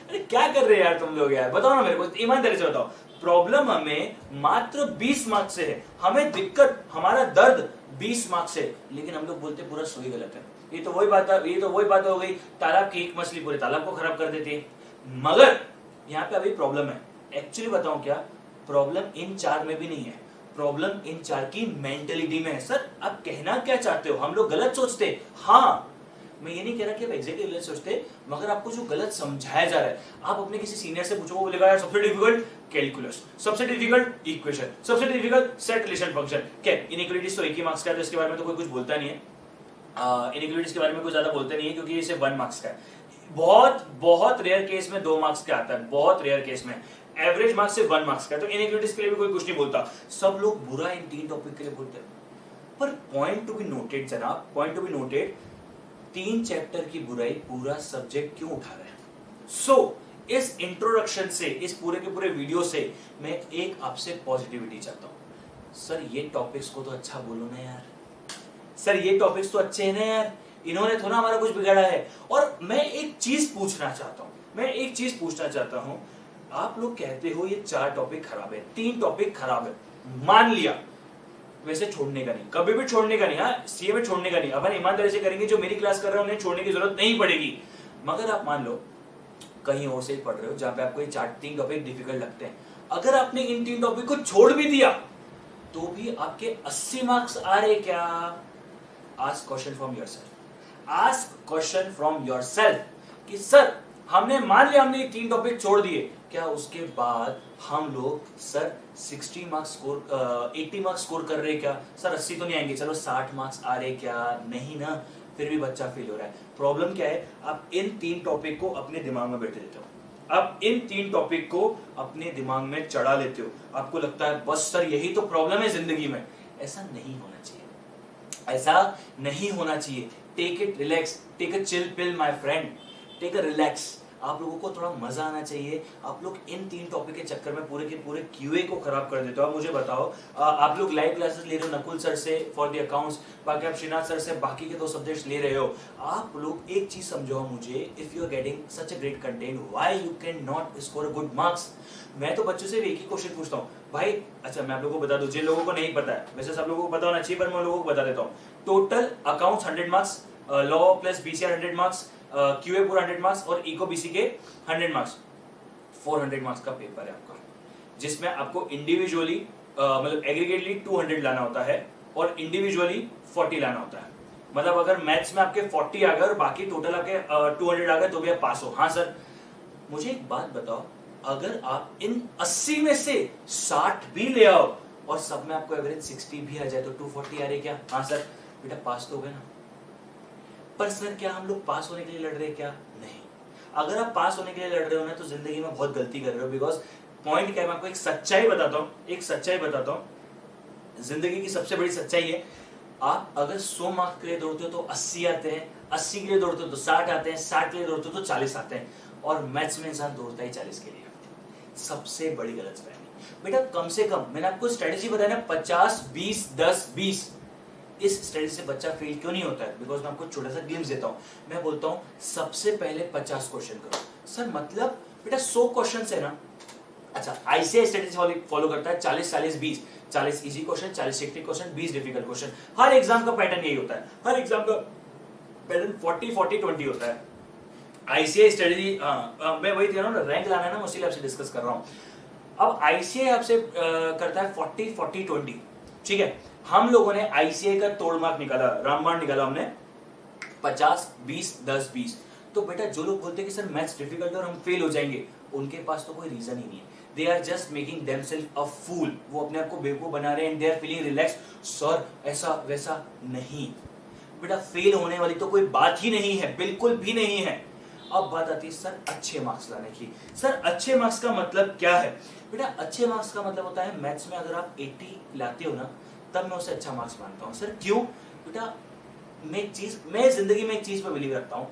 अरे क्या कर रहे हैं यार तुम लोग यार, बताओ ना मेरे को, ईमानदारी से बताओ। प्रॉब्लम हमें मात्र 20 मार्क्स से है, हमें दिक्कत, हमारा दर्द 20 मार्क्स से, लेकिन हम लोग बोलते पूरा सोई गलत है। ये तो वही बात हो गई, तालाब की एक मछली पूरे तालाब को खराब कर देती है। मगर यहाँ पे अभी प्रॉब्लम है, एक्चुअली बताऊं क्या, प्रॉब्लम इन 4 में भी नहीं है, प्रॉब्लम इन 4 की मेंटेलिटी में है। सर आप कहना क्या चाहते हो? हम लोग गलत सोचते, हाँ मैं ये नहीं कह रहा कि आप एग्जैक्टली गलत सोचते, मगर आपको जो गलत समझाया जा रहा है, आप अपने किसी सीनियर से पूछो, वो बोलेगा यार सबसे डिफिकल्ट कैलकुलस, सबसे डिफिकल्ट इक्वेशन, सबसे डिफिकल्ट सेट रिलेशन फंक्शन। क्या इनइक्वालिटीज तो 1 ही मार्क्स का है, तो इसके बारे में तो कोई कुछ बोलता नहीं है। इनइक्वालिटीज के बारे में कोई ज्यादा बोलते नहीं है, क्योंकि इसे 1 मार्क्स का है। बहुत रेयर केस में 2 मार्क्स का आता है, बहुत रेयर केस में। एवरेज मार्क्स से 1 मार्क्स का है, तो इनइक्वालिटीज के लिए भी कोई कुछ नहीं बोलता। सब लोग बुरा इन 3 टॉपिक के लिए बोलते हैं। पर पॉइंट टू बी नोटेड जनाब, point to be noted, 3 chapter की बुराई पूरा सब्जेक्ट क्यों उठा रहे हैं? सो इस इंट्रोडक्शन से, इस पूरे के पूरे वीडियो से मैं एक आपसे पॉजिटिविटी चाहता हूं। सर ये टॉपिक्स को तो अच्छा बोलो ना यार, सर ये टॉपिक्स तो अच्छे हैं ना यार, इन्होंने थोड़ा हमारा कुछ बिगाड़ा है। और मैं एक चीज पूछना चाहता हूं, आप लोग कहते हो ये 4 टॉपिक खराब है, 3 टॉपिक खराब है, मान लिया, वैसे छोड़ने का नहीं, कभी भी छोड़ने का नहीं, हाँ सीए में छोड़ने का नहीं, अपन ईमानदारी से करेंगे, जो मेरी क्लास कर रहे हैं उन्हें छोड़ने की जरूरत नहीं पड़ेगी। मगर आप मान लो कहीं और से पढ़ रहे हो जहां पे आपको ये 3 टॉपिक डिफिकल्ट लगते हैं, अगर आपने इन 3 टॉपिक को छोड़ भी दिया तो भी आपके 80 मार्क्स आ रहे क्या? आस्क क्वेश्चन फ्रॉम योरसेल्फ कि सर हमने मान लिया हमने 3 टॉपिक छोड़ दिए, क्या उसके बाद हम लोग सर 80 मार्क्स स्कोर कर रहे क्या? सर 80 तो नहीं आएंगे, चलो 60 मार्क्स आ रहे क्या? नहीं ना, फिर भी बच्चा फेल हो रहा है। प्रॉब्लम क्या है? आप इन 3 टॉपिक को अपने दिमाग में बैठे देते हो, आप इन 3 टॉपिक को अपने दिमाग में चढ़ा लेते हो, आपको लगता है बस सर यही तो प्रॉब्लम है जिंदगी में। ऐसा नहीं होना चाहिए, ऐसा नहीं होना चाहिए। Take it relax, take a chill pill my friend, take a relax. आप लोगों को थोड़ा मजा आना चाहिए। आप लोग इन 3 टॉपिक के चक्कर में पूरे के पूरे क्यूए को खराब कर देते हो। आप मुझे बताओ, आप लोग लाइव क्लासेस ले रहे हो नकुल सर से फॉर द अकाउंट्स, बाकी आप श्रीनाथ सर से बाकी के 2 सब्जेक्ट्स ले रहे हो। आप लोग एक चीज समझो मुझे, if you are getting such a great content, why you can not score a good marks? मैं तो बच्चों से एक ही क्वेश्चन पूछता हूँ भाई। अच्छा मैं आप लोगों को बता दूं, जिन लोगों को नहीं पता है, वैसे सब लोगों को पता होना चाहिए, पर मैं लोगों को बता देता हूँ। Total accounts 100 marks, law plus BCR 100 marks, QA पूरा 100 मार्क्स और इको बीसी के 100 मार्क्स, 400 मार्क्स का पेपर है आपका, जिसमें आपको इंडिविजुअली मतलब एग्रीगेटली 200 लाना होता है और इंडिविजुअली 40 लाना होता है। मतलब अगर मैथ्स में आपके 40 आ गए और बाकी टोटल आपके 200 आ गए तो भी आप पास हो। हाँ सर, मुझे एक बात बताओ, अगर आप इन 80 में से 60 भी ले आओ और सब में आपको एवरेज 60 भी आ जाए तो 240 आ रहे क्या? हाँ सर, बेटा पास तो हो गए ना। पर सर क्या हम लोग पास होने के लिए लड़ रहे हैं क्या? नहीं। अगर आप पास होने के लिए लड़ रहे हो ना तो जिंदगी में बहुत गलती कर रहे हो। बिकॉज पॉइंट क्या है, मैं आपको एक सच्चाई बताता हूं, जिंदगी की सबसे बड़ी सच्चाई है। आप अगर 100 मार्क्स के लिए दौड़ते हो तो 80 आते हैं, 80 के लिए दौड़ते हो तो 60 आते हैं, 60 के लिए दौड़ते हो तो 40 आते हैं, और मैथ्स में इंसान दौड़ता ही 40 के लिए। सबसे बड़ी गलतफहमी बेटा, कम से कम मैंने आपको स्ट्रेटेजी बताया ना, 50 20 10 20। इस स्ट्रेटेजी से बच्चा फेल क्यों नहीं होता है? बिकॉज मैं आपको छोटा सा ग्लिम्स देता हूं। मैं बोलता हूं सबसे पहले 50 क्वेश्चन करो। सर मतलब बेटा 100 क्वेश्चन है ना। अच्छा, आईसीआई स्ट्रेटेजी फॉलो करता है 40 40 20, 40 easy question, 40 tricky question, 20 difficult question. हर एग्जाम का पैटर्न यही होता है, हर एग्जाम का पैटर्न 40 40 20 होता है। आईसीआई स्ट्रेटेजी, मैं वही कह रहा हूं ना, रैंक लाना है ना, उसी आपसे डिस्कस कर रहा हूं। अब आईसीआई आपसे करता है 40 40 20, ठीक है। हम लोगों ने आईसीआई का तोड़ मार्क निकाला, रामबाण निकाला हमने 50, 20, 10, 20। तो बेटा जो लोग बोलते हैं कि सर मैथ्स डिफिकल्ट है और हम फेल हो जाएंगे, उनके पास तो कोई रीजन ही नहीं है। They are just making themselves a fool. वो अपने आप को बेवकूफ बना रहे हैं and they are feeling relax. Sir ऐसा वैसा नहीं बेटा, फेल होने वाली तो कोई बात ही नहीं है, बिल्कुल भी नहीं है। अब बात आती है सर अच्छे मार्क्स लाने की। सर अच्छे मार्क्स का मतलब क्या है? बेटा अच्छे मार्क्स का मतलब होता है मैथ्स में अगर आप 80 लाते हो ना, तब मैं उसे अच्छा मार्क्स मानता हूँ। सर क्यों? बेटा मैं जिंदगी में एक चीज पर बिलीव रखता हूँ,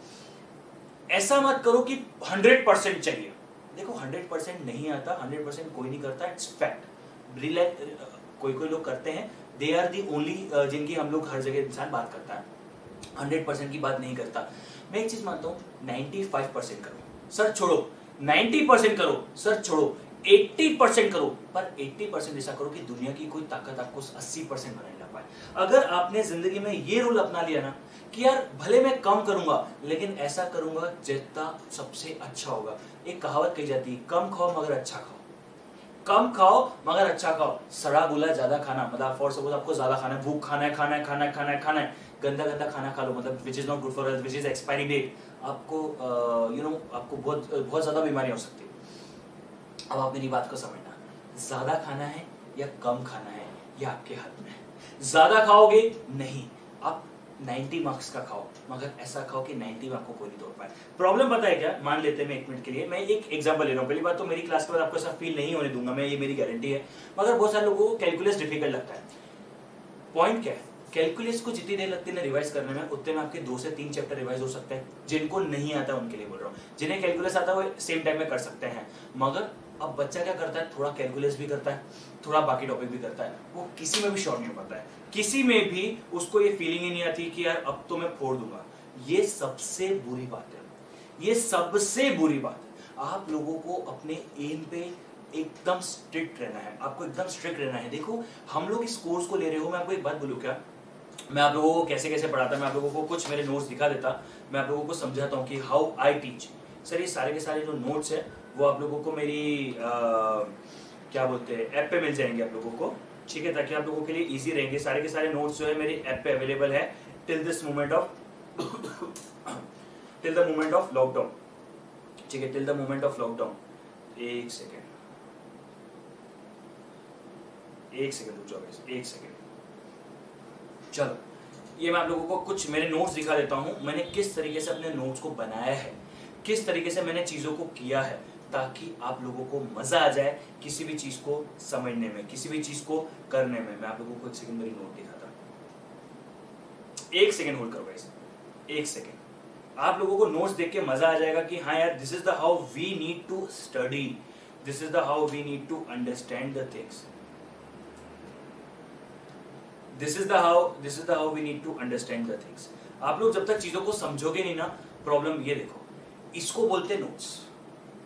ऐसा मत करो कि 100% चाहिए। देखो 100% नहीं आता, 100% कोई नहीं करता, इट्स फैक्ट। कोई कोई लोग करते हैं, दे आर दी ओनली जिनकी हम लोग हर जगह इंसान बात करता है, 100% की बात नहीं करता। मैं एक चीज मानता हूँ, 95% करो सर छोड़ो, 90% करो सर छोड़ो, 80% करो, पर 80% ऐसा करो कि दुनिया की कोई ताकत आपको 80% बनाने ना पाए। अगर आपने जिंदगी में ये रूल अपना लिया ना कि यार भले मैं कम करूंगा लेकिन ऐसा करूंगा जितना सबसे अच्छा होगा। एक कहावत कही जाती है, कम खाओ मगर अच्छा खाओ, कम खाओ मगर अच्छा खाओ। सड़ा गुला ज्यादा खाना, मतलब फॉर सपोज आपको ज्यादा खाना है, भूख खाना है, खाना है, खाना है, खाना है, खाना है, गंदा गंदा खाना खा लो, मतलब which is not good for health, which is expiry date, आपको आपको बहुत बहुत ज्यादा बीमारियां हो सकती है। अब आप मेरी बात को समझना, ज्यादा खाना है या कम खाना है ये आपके हाथ में है। ज्यादा खाओगे नहीं, आप 90 मार्क्स का खाओ मगर ऐसा खाओ कि 90 में आपको कोई नहीं तोड़ पाए। प्रॉब्लम पता है क्या? मान लेते हैं, मैं 1 मिनट के लिए मैं एक एग्जांपल ले रहा हूँ। पहली बात तो मेरी क्लास के बाद आपको ऐसा फील नहीं होने दूंगा मैं, ये मेरी गारंटी है। मगर बहुत सारे लोगों को कैलकुलस डिफिकल्ट लगता है। पॉइंट क्या है, कैलकुलस को जितनी देर लगती है ना रिवाइज करने में, उतने में आपके 2 से 3 चैप्टर रिवाइज हो सकते हैं। जिनको नहीं आता उनके लिए बोल रहा हूँ, जिन्हें कैलकुलस आता है वो सेम टाइम में कर सकते हैं। मगर अब बच्चा क्या करता है, थोड़ा कैलकुलस भी करता है, थोड़ा बाकी टॉपिक भी करता है, वो किसी में भी श्योर नहीं हो पाता है, किसी में भी उसको ये फीलिंग ही नहीं आती कि यार अब तो मैं फोड़ दूंगा। ये सबसे बुरी बात है, ये सबसे बुरी बात है। आप लोगों को अपने एम पे एकदम स्ट्रिक्ट रहना है, आपको एकदम स्ट्रिक्ट रहना है। देखो हम लोग इस कोर्स को ले रहे हो, मैं आपको एक बात बोलूं क्या, मैं आप लोगों को कैसे कैसे पढ़ाता, मैं आप लोगों को कुछ मेरे नोट्स दिखा देता, मैं आप लोगों को समझाता हूँ कि हाउ आई टीच। सर ये सारे के सारे जो नोट्स है वो आप लोगों को मेरी क्या बोलते हैं ऐप पे मिल जाएंगे आप लोगों को, ठीक है, ताकि आप लोगों के लिए इजी रहेंगे। सारे के सारे नोट्स जो है मेरी ऐप पे अवेलेबल है till this moment of till the moment of lockdown, ठीक है, till the moment of lockdown. एक सेकेंड रुक जाओ, एक सेकेंड। चलो ये मैं आप लोगों को कुछ मेरे नोट्स दिखा देता हूं, मैंने किस तरीके से अपने नोट्स को बनाया है, किस तरीके से मैंने चीजों को किया है, ताकि आप लोगों को मजा आ जाए किसी भी चीज को समझने में, किसी भी चीज को करने में। मैं आप लोगों को एक सेकंड मेरी नोट दिखाता हूं, एक सेकंड होल्ड करो गाइस, एक सेकंड। आप लोगों को नोट्स देख के मजा आ जाएगा कि हाँ यार this is the how we need to study, this is the how we need to understand the things, this is the how we need to understand the things. आप लोग जब तक चीजों को समझोगे नहीं ना, प्रॉब्लम ये देखो, इसको बोलते हैं नोट्स।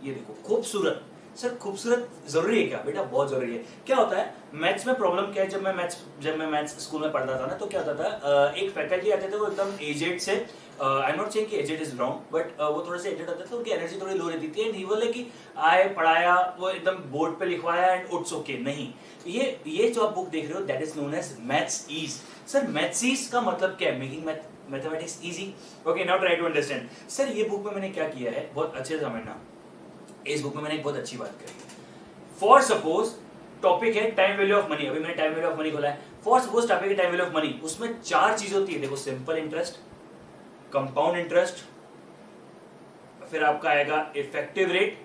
ये देखो खूबसूरत, सर खूबसूरत जरूरी है क्या? बेटा बहुत जरूरी है। क्या होता है मैथ्स में, प्रॉब्लम क्या है, जब मैं मैथ्स स्कूल में पढ़ता था ना, तो क्या होता था, एक फैकल्टी आते थे वो एकदम एजेड से, आई एम नॉट सेइंग कि एजेड इज रॉन्ग, बट वो थोड़े से एजेड होते थे, उनकी एनर्जी थोड़ी लो रहती थी, एंड ही बोले कि आए पढ़ाया, वो एकदम बोर्ड पे लिखवाया एंड इट्स ओके। नहीं, ये जो आप बुक देख रहे हो that is known as maths ease. Sir maths ease का मतलब क्या है? Making mathematics easy. Okay now try to understand. Sir ये बुक में मैंने क्या किया है, बहुत अच्छे से समझना। इस बुक में मैंने एक बहुत अच्छी बात करी। फॉर सपोज टॉपिक है टाइम वैल्यू ऑफ मनी, अभी मैंने टाइम वैल्यू ऑफ मनी खोला है। फॉर सपोज टॉपिक है टाइम वैल्यू ऑफ मनी, उसमें 4 चीज होती है। देखो सिंपल इंटरेस्ट, कंपाउंड इंटरेस्ट, फिर आपका आएगा इफेक्टिव रेट,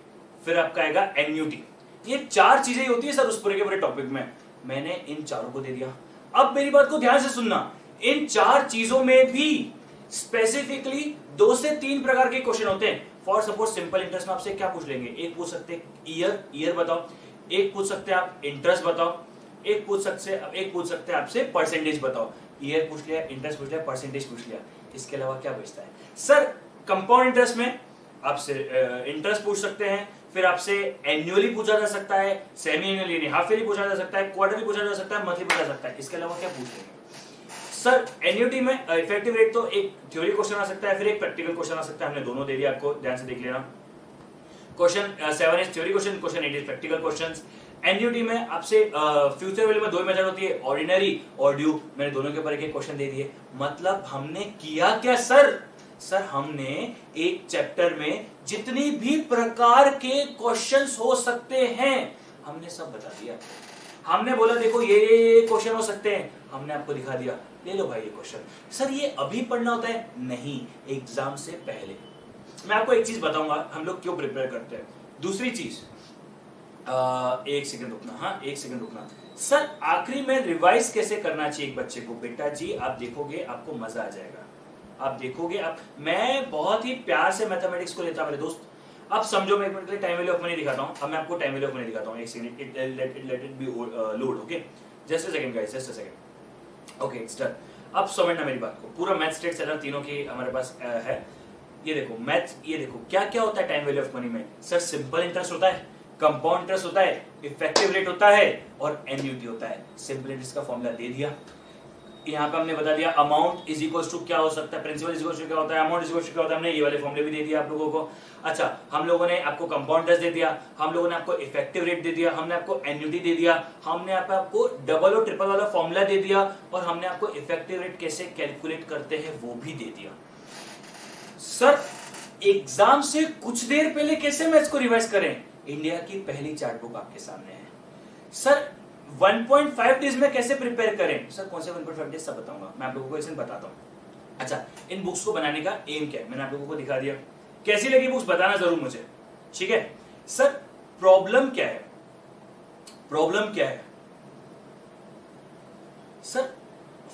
फिर आपका आएगा एन्युटी। ये 4 चीजें होती है सर उस पूरे के पूरे टॉपिक में। मैंने इन चारों को दे दिया। अब मेरी बात को ध्यान से सुनना, इन 4 चीजों में भी स्पेसिफिकली 2 से 3 प्रकार के क्वेश्चन होते हैं। फॉर सपोज सिंपल इंटरेस्ट में आपसे क्या पूछ लेंगे, एक पूछ सकते हैं ईयर बताओ, एक पूछ सकते हैं आप इंटरेस्ट बताओ, एक पूछ सकते हैं आपसे परसेंटेज बताओ। ईयर पूछ लिया, इंटरेस्ट पूछ लिया, परसेंटेज पूछ लिया, इसके अलावा क्या बचता है? सर कंपाउंड इंटरेस्ट में आपसे इंटरेस्ट पूछ सकते हैं, फिर आपसे एनुअली पूछा जा सकता है, सेमी एनुअली हाफ ईयरली पूछा जा सकता है, क्वार्टरली पूछा जा सकता है, मंथली पूछा जा सकता है। इसके अलावा क्या पूछ लेंगे? सर एन्युटी में इफेक्टिव रेट तो एक थ्योरी क्वेश्चन आ सकता है, फिर एक प्रैक्टिकल क्वेश्चन आ सकता है। हमने दोनों दे दिया, आपको ध्यान से देख लेना। Question 7 is theory question, question 8 is practical questions. NUT में आपसे फ्यूचर वैल्यू में दो मेथड होती है, ऑर्डिनरी और ड्यू। मैंने दोनों के ऊपर एक क्वेश्चन दे दिए। मतलब हमने किया क्या सर? सर हमने एक चैप्टर में जितनी भी प्रकार के क्वेश्चंस हो सकते हैं हमने सब बता दिया। हमने बोला देखो ये क्वेश्चन हो सकते हैं, हमने आपको दिखा दिया, ले लो भाई ये क्वेश्चन। सर ये अभी पढ़ना होता है? नहीं, एग्जाम से पहले। मैं आपको एक चीज बताऊंगा हम लोग क्यों प्रिपेयर करते हैं। दूसरी चीज, एक सेकंड रुकना, हाँ एक सेकंड रुकना। सर आखिरी में रिवाइज कैसे करना चाहिए एक बच्चे को? बेटा जी आप देखोगे आपको मजा आ जाएगा, आप देखोगे। आप, मैं बहुत ही प्यार से मैथमेटिक्स को लेता मेरे दोस्त। अब समझो, मैं एक मिनट के लिए टाइम वैल्यू ऑफ मनी दिखाता हूं। अब मैं आपको टाइम वैल्यू ऑफ मनी दिखाता हूं, एक second, let it be load. Okay, just a second guys, just a second. Okay it's done. अब समझना मेरी बात को, पूरा मैथ स्टेट सेटअप तीनों की हमारे पास है। ये देखो मैथ, ये देखो क्या क्या होता है टाइम वैल्यू ऑफ मनी में। सर सिंपल इंटरेस्ट होता है, कंपाउंड इंटरेस्ट होता है, इफेक्टिव रेट होता है और एन्युटी होता है। सिंपल इंटरेस्ट का फॉर्मूला दे दिया, यहाँ पे हमने बता दिया अमाउंट इज इक्वल टू क्या हो सकता है, प्रिंसिपल इज इक्वल टू क्या होता है, अमाउंट इज इक्वल टू क्या होता है। हमने ये वाले फॉर्मूले भी दे दिया आप लोगों को। अच्छा, हम लोगों ने आपको कंपाउंड इंटरेस्ट दे दिया, हम लोगों ने आपको इफेक्टिव रेट दे दिया, हमने आपको एन्युटी दे दिया, हमने आपको डबल और ट्रिपल वाला फॉर्मूला दे दिया और हमने आपको इफेक्टिव रेट कैसे कैलकुलेट करते हैं वो भी दे दिया। सर एग्जाम से कुछ देर पहले कैसे मैथ्स को रिवाइज करें? इंडिया की पहली चार्ट बुक आपके सामने है। सर 1.5 डेज में कैसे प्रिपेयर करें? सर कौन से 1.5 डेज सब बताऊंगा, मैं आप लोगों को इसमें बताता हूं। अच्छा, इन बुक्स को बनाने का एम क्या है मैंने आप लोगों को दिखा दिया। कैसी लगी बुक्स बताना जरूर मुझे, ठीक है। सर प्रॉब्लम क्या है? प्रॉब्लम क्या है? सर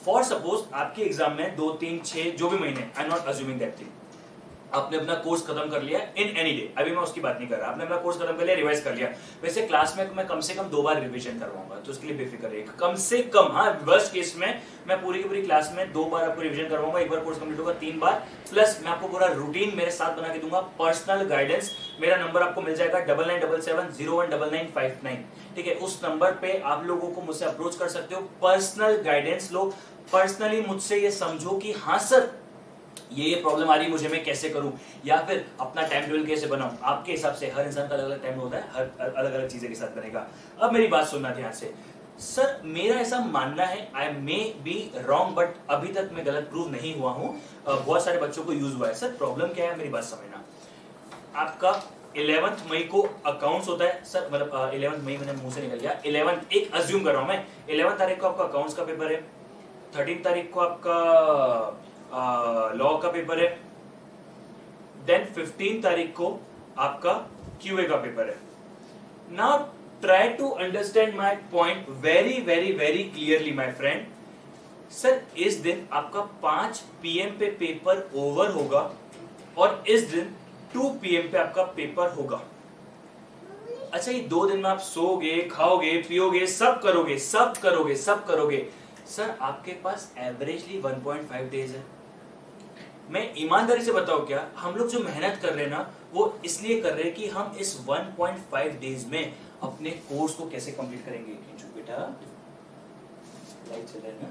फॉर सपोज आपके एग्जाम में 2, 3, 6 जो भी महीने, I am not assuming that thing, आपने अपना कोर्स खत्म कर लिया इन एनी डे, अभी मैं उसकी बात नहीं कर रहा, आपने अपना कोर्स खत्म कर लिया, रिवाइज कर लिया। वैसे क्लास में मैं कम से कम 2 बार रिवीजन करवाऊंगा, तो उसके लिए बेफिक्र रहिए, कम से कम। हाँ, वर्स्ट केस में मैं पूरी की पूरी क्लास में 2 बार आपको रिवीजन करवाऊंगा, एक बार कोर्स कंप्लीट होगा 3 बार, प्लस मैं आपको पूरा रूटीन मेरे साथ बना के दूंगा, पर्सनल गाइडेंस। मेरा नंबर आपको मिल जाएगा 9977019959, ठीक है। उस नंबर पे आप लोगों को मुझसे अप्रोच कर सकते हो, पर्सनल गाइडेंस लो, पर्सनली मुझसे ये समझो कि हाँ सर ये प्रॉब्लम आ रही है मुझे, मैं कैसे करूं, या फिर अपना टाइम टेबल कैसे बनाऊं। आपके हिसाब से हर इंसान का अलग अलग टाइम होता है, हर अलग अलग चीजें के साथ बनेगा। अब मेरी बात सुनना ध्यान से। सर मेरा ऐसा मानना है, आई मे बी रॉन्ग, बट अभी तक मैं गलत प्रूव नहीं हुआ हूं, बहुत सारे बच्चों को यूज हुआ है। सर प्रॉब्लम क्या है मेरी बात समझना। आपका 11 मई को अकाउंट्स होता है सर, मतलब 11 मई मैंने मुंह से निकल गया, 11 एक अज्यूम कर रहा हूं मैं, 11 तारीख को आपका अकाउंट्स का पेपर है, 13 तारीख को आपका लॉ का पेपर है, देन 15 तारीख को आपका क्यूए का पेपर है। Now try to understand my point very very very clearly my friend. Sir इस दिन आपका 5 PM पे पेपर ओवर होगा और इस दिन 2 PM पे आपका पेपर होगा। अच्छा, ये 2 दिन में आप सोओगे, खाओगे, पियोगे, सब करोगे, सब करोगे, सब करोगे। सर आपके पास एवरेजली 1.5 डेज है। मैं ईमानदारी से बताऊं क्या, हम लोग जो मेहनत कर रहे हैं ना वो इसलिए कर रहे हैं कि हम इस 1.5 डेज में अपने कोर्स को कैसे कंप्लीट करेंगे। बेटा लाइट चल रहा है ना,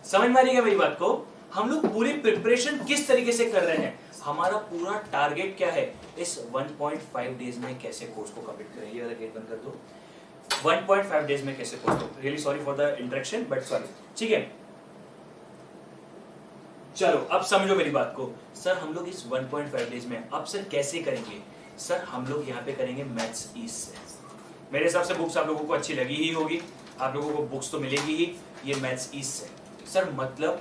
समझ में आ रही है मेरी बात को। हम लोग पूरी प्रिपरेशन किस तरीके से कर रहे हैं, हमारा पूरा टारगेट क्या है, इस 1.5 डेज में कैसे कोर्स को कंप्लीट करें। ये वाला गेट बंद कर दो। 1.5 डेज में कैसे कोर्स को, really sorry for the interaction but sorry, ठीक है। चलो अब समझो मेरी बात को। सर हम लोग इस 1.5 डेज में अब सर कैसे करेंगे? सर हम लोग यहाँ पे करेंगे मैथ्स ईस्ट से। मेरे हिसाब से बुक्स आप लोगों को अच्छी लगी ही होगी, आप लोगों को बुक्स तो मिलेगी ही। ये मैथ्स ईस्ट से सर मतलब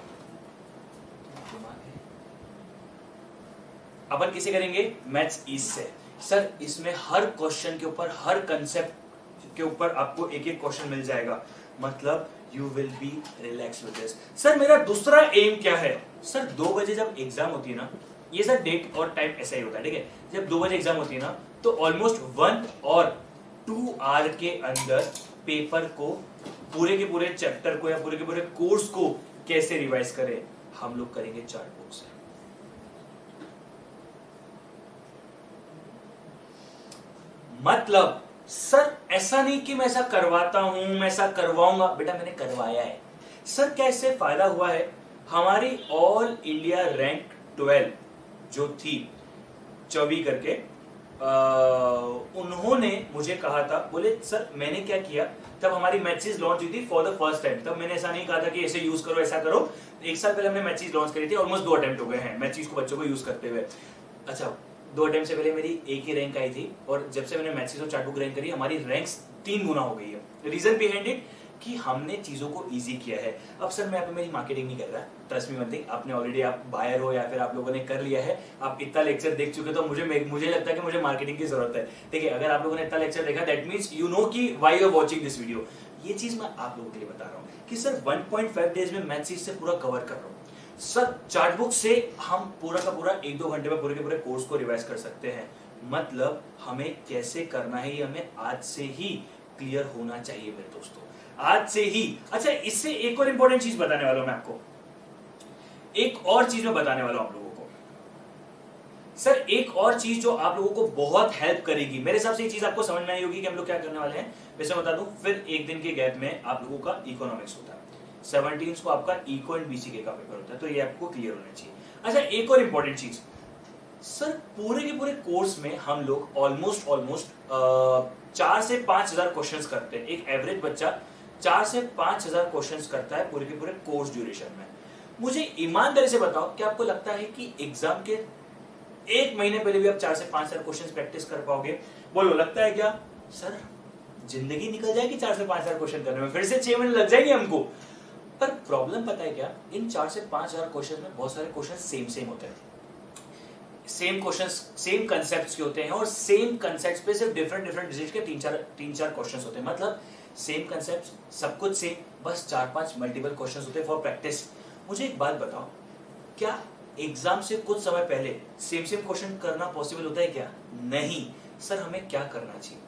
अपन किसे करेंगे? मैथ्स ईस्ट से। सर इसमें हर क्वेश्चन के ऊपर, हर कंसेप्ट के ऊपर आपको एक एक क्वेश्चन मिल जाएगा, मतलब you will be relax with this. Sir मेरा दूसरा एम क्या है? सर 2 बजे जब एग्जाम होती है ना, ये सर डेट और टाइम ऐसा ही होता है, ठीक है। जब 2 बजे एग्जाम होती है ना तो ऑलमोस्ट 1 और 2 आवर के अंदर पेपर को, पूरे के पूरे चैप्टर को या पूरे के पूरे कोर्स को कैसे रिवाइज करें, हम लोग करेंगे चार्ट बुक से। मतलब सर ऐसा नहीं कि मैं ऐसा करवाता हूं, मैं ऐसा करवाऊंगा, बेटा मैंने करवाया है। सर क्या इससे फायदा हुआ है? हमारी ऑल इंडिया रैंक 12 जो थी 24 करके, उन्होंने मुझे कहा था, बोले सर मैंने क्या किया, तब हमारी मैथ्स लॉन्च हुई थी फॉर द फर्स्ट टाइम, तब मैंने ऐसा नहीं कहा था कि ऐसे यूज करो ऐसा करो। एक साल पहले हमने मैथ्स लॉन्च करी थी, ऑलमोस्ट 2 अटेम्प्ट हो गए हैं मैथ्स को बच्चों को यूज करते हुए। अच्छा, 2 अटेम्प्ट से पहले मेरी एक ही रैंक आई थी, और जब से मैंने मैथ्स और चार्ट बुक रैंक करी हमारी रैंक्स 3 गुना हो गई है। रीजन बिहाइंड इट कि हमने चीजों को इजी किया है। अब सर मैं यहाँ पे मेरी मार्केटिंग नहीं कर रहा, ट्रस्ट मी वन थिंग, आपने ऑलरेडी आप बायर हो या फिर आप लोगों ने कर लिया है, आप इतना लेक्चर देख चुके, तो मुझे लगता है कि मुझे मार्केटिंग की जरूरत है। ठीक है, अगर आप लोगों ने इतना लेक्चर देखा दैट मींस यू नो कि why you are watching this video. ये चीज मैं आप लोगों के लिए बता रहा हूँ कि सर 1.5 डेज में मैं चीज से पूरा कवर कर रहा हूँ। सर चार्ट बुक से हम पूरा का पूरा 1-2 घंटे में पूरे के पूरे कोर्स को रिवाइज कर सकते हैं। मतलब हमें कैसे करना है ये हमें आज से ही क्लियर होना चाहिए मेरे दोस्तों, आज से ही। अच्छा, इससे एक और इंपॉर्टेंट चीज बताने वाला हूं मैं आपको, एक और चीज मैं बताने वाला हूं आप लोगों को। सर एक और चीज जो आप लोगों को बहुत हेल्प करेगी, मेरे हिसाब से ये चीज आपको समझ में आई होगी कि हम लोग क्या करने वाले हैं। वैसे बता दूं, फिर एक दिन के गैप में आप लोगों का इकोनॉमिक्स होता है, 17 को आपका इको एंड बीसीके का पेपर होता है, तो ये आपको क्लियर होना चाहिए। अच्छा, एक और इंपॉर्टेंट चीज, सर पूरे के पूरे कोर्स में हम लोग ऑलमोस्ट 4 से 5 हजार क्वेश्चन करते हैं। एक एवरेज बच्चा 4 से 5 हजार क्वेश्चन करता है पूरे के पूरे कोर्स ड्यूरेशन में। मुझे ईमानदारी से बताओ कि आपको लगता है कि एग्जाम के 1 महीने पहले भी आप 4 से 5 हजार क्वेश्चन प्रैक्टिस कर पाओगे? बोलो, लगता है क्या? सर जिंदगी निकल जाएगी 4 से 5 हजार क्वेश्चन करने में, फिर से 6 महीने लग जाएंगे हमको। पर प्रॉब्लम पता है क्या, इन 4 से 5 हजार क्वेश्चन में बहुत सारे क्वेश्चन सेम होते हैं, सेम क्वेश्चंस सेम कंसेप्ट्स के होते हैं, और सेम कंसेप्ट्स पे सिर्फ डिफरेंट डिजिट के 3-4 क्वेश्चंस होते हैं। मतलब सेम कंसेप्ट्स, सब कुछ सेम, बस 4-5 मल्टीपल क्वेश्चंस होते हैं फॉर प्रैक्टिस। मुझे एक बात बताओ, क्या एग्जाम से कुछ समय पहले सेम क्वेश्चन करना पॉसिबल होता है क्या? नहीं। सर हमें क्या करना चाहिए,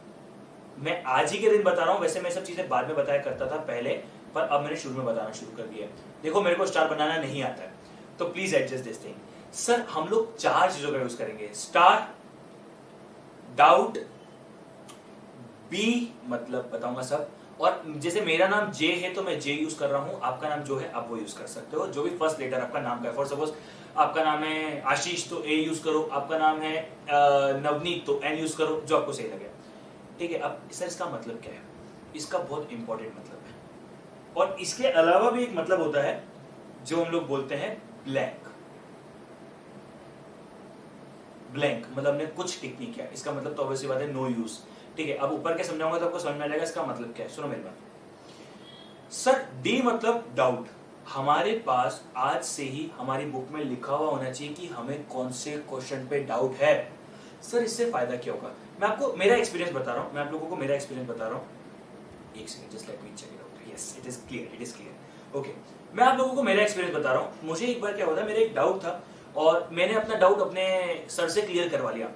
मैं आज ही के दिन बता रहा हूं। वैसे मैं सब चीजें बाद में बताया करता था पहले, पर अब मैंने शुरू में बताना शुरू कर दिया। देखो, मेरे को स्टार बनाना नहीं आता है, तो please adjust this thing. Sir हम लोग 4 चीजों का यूज करेंगे, स्टार, डाउट, बी मतलब बताऊंगा सब, और जैसे मेरा नाम जे है तो मैं जे यूज कर रहा हूं, आपका नाम जो है आप वो यूज कर सकते हो, जो भी फर्स्ट लेटर आपका नाम का है। फॉर सपोज आपका नाम है आशीष तो ए यूज करो, आपका नाम है नवनीत तो एन यूज करो, जो आपको सही लगे। ठीक है, अब सर इसका मतलब क्या है? इसका बहुत इंपॉर्टेंट मतलब है, और इसके अलावा भी एक मतलब होता है जो हम लोग बोलते हैं ब्लैंक। ब्लैंक मतलब हमने कुछ टिक नहीं किया, इसका मतलब तो ऑब्वियसली बात है नो यूज। ठीक है, अब ऊपर के समझाऊंगा तो आपको समझ में आ जाएगा इसका मतलब क्या है। सुनो मेरी बात। सर डी मतलब डाउट, हमारे पास आज से ही हमारी बुक में लिखा हुआ होना चाहिए कि हमें कौन से क्वेश्चन पे डाउट है। सर इससे फायदा क्या होगा, मैं आपको मेरा एक्सपीरियंस बता रहा हूं, मैं आप लोगों को मेरा एक्सपीरियंस बता रहा हूं। एक second, just let me check it out. Yes, it is clear. Okay, मैं आप लोगों को मेरा एक्सपीरियंस बता रहा हूं। मुझे एक बार क्या हुआ था, मेरा एक डाउट था और मैंने अपना डाउट अपने सर से क्लियर करवा लिया।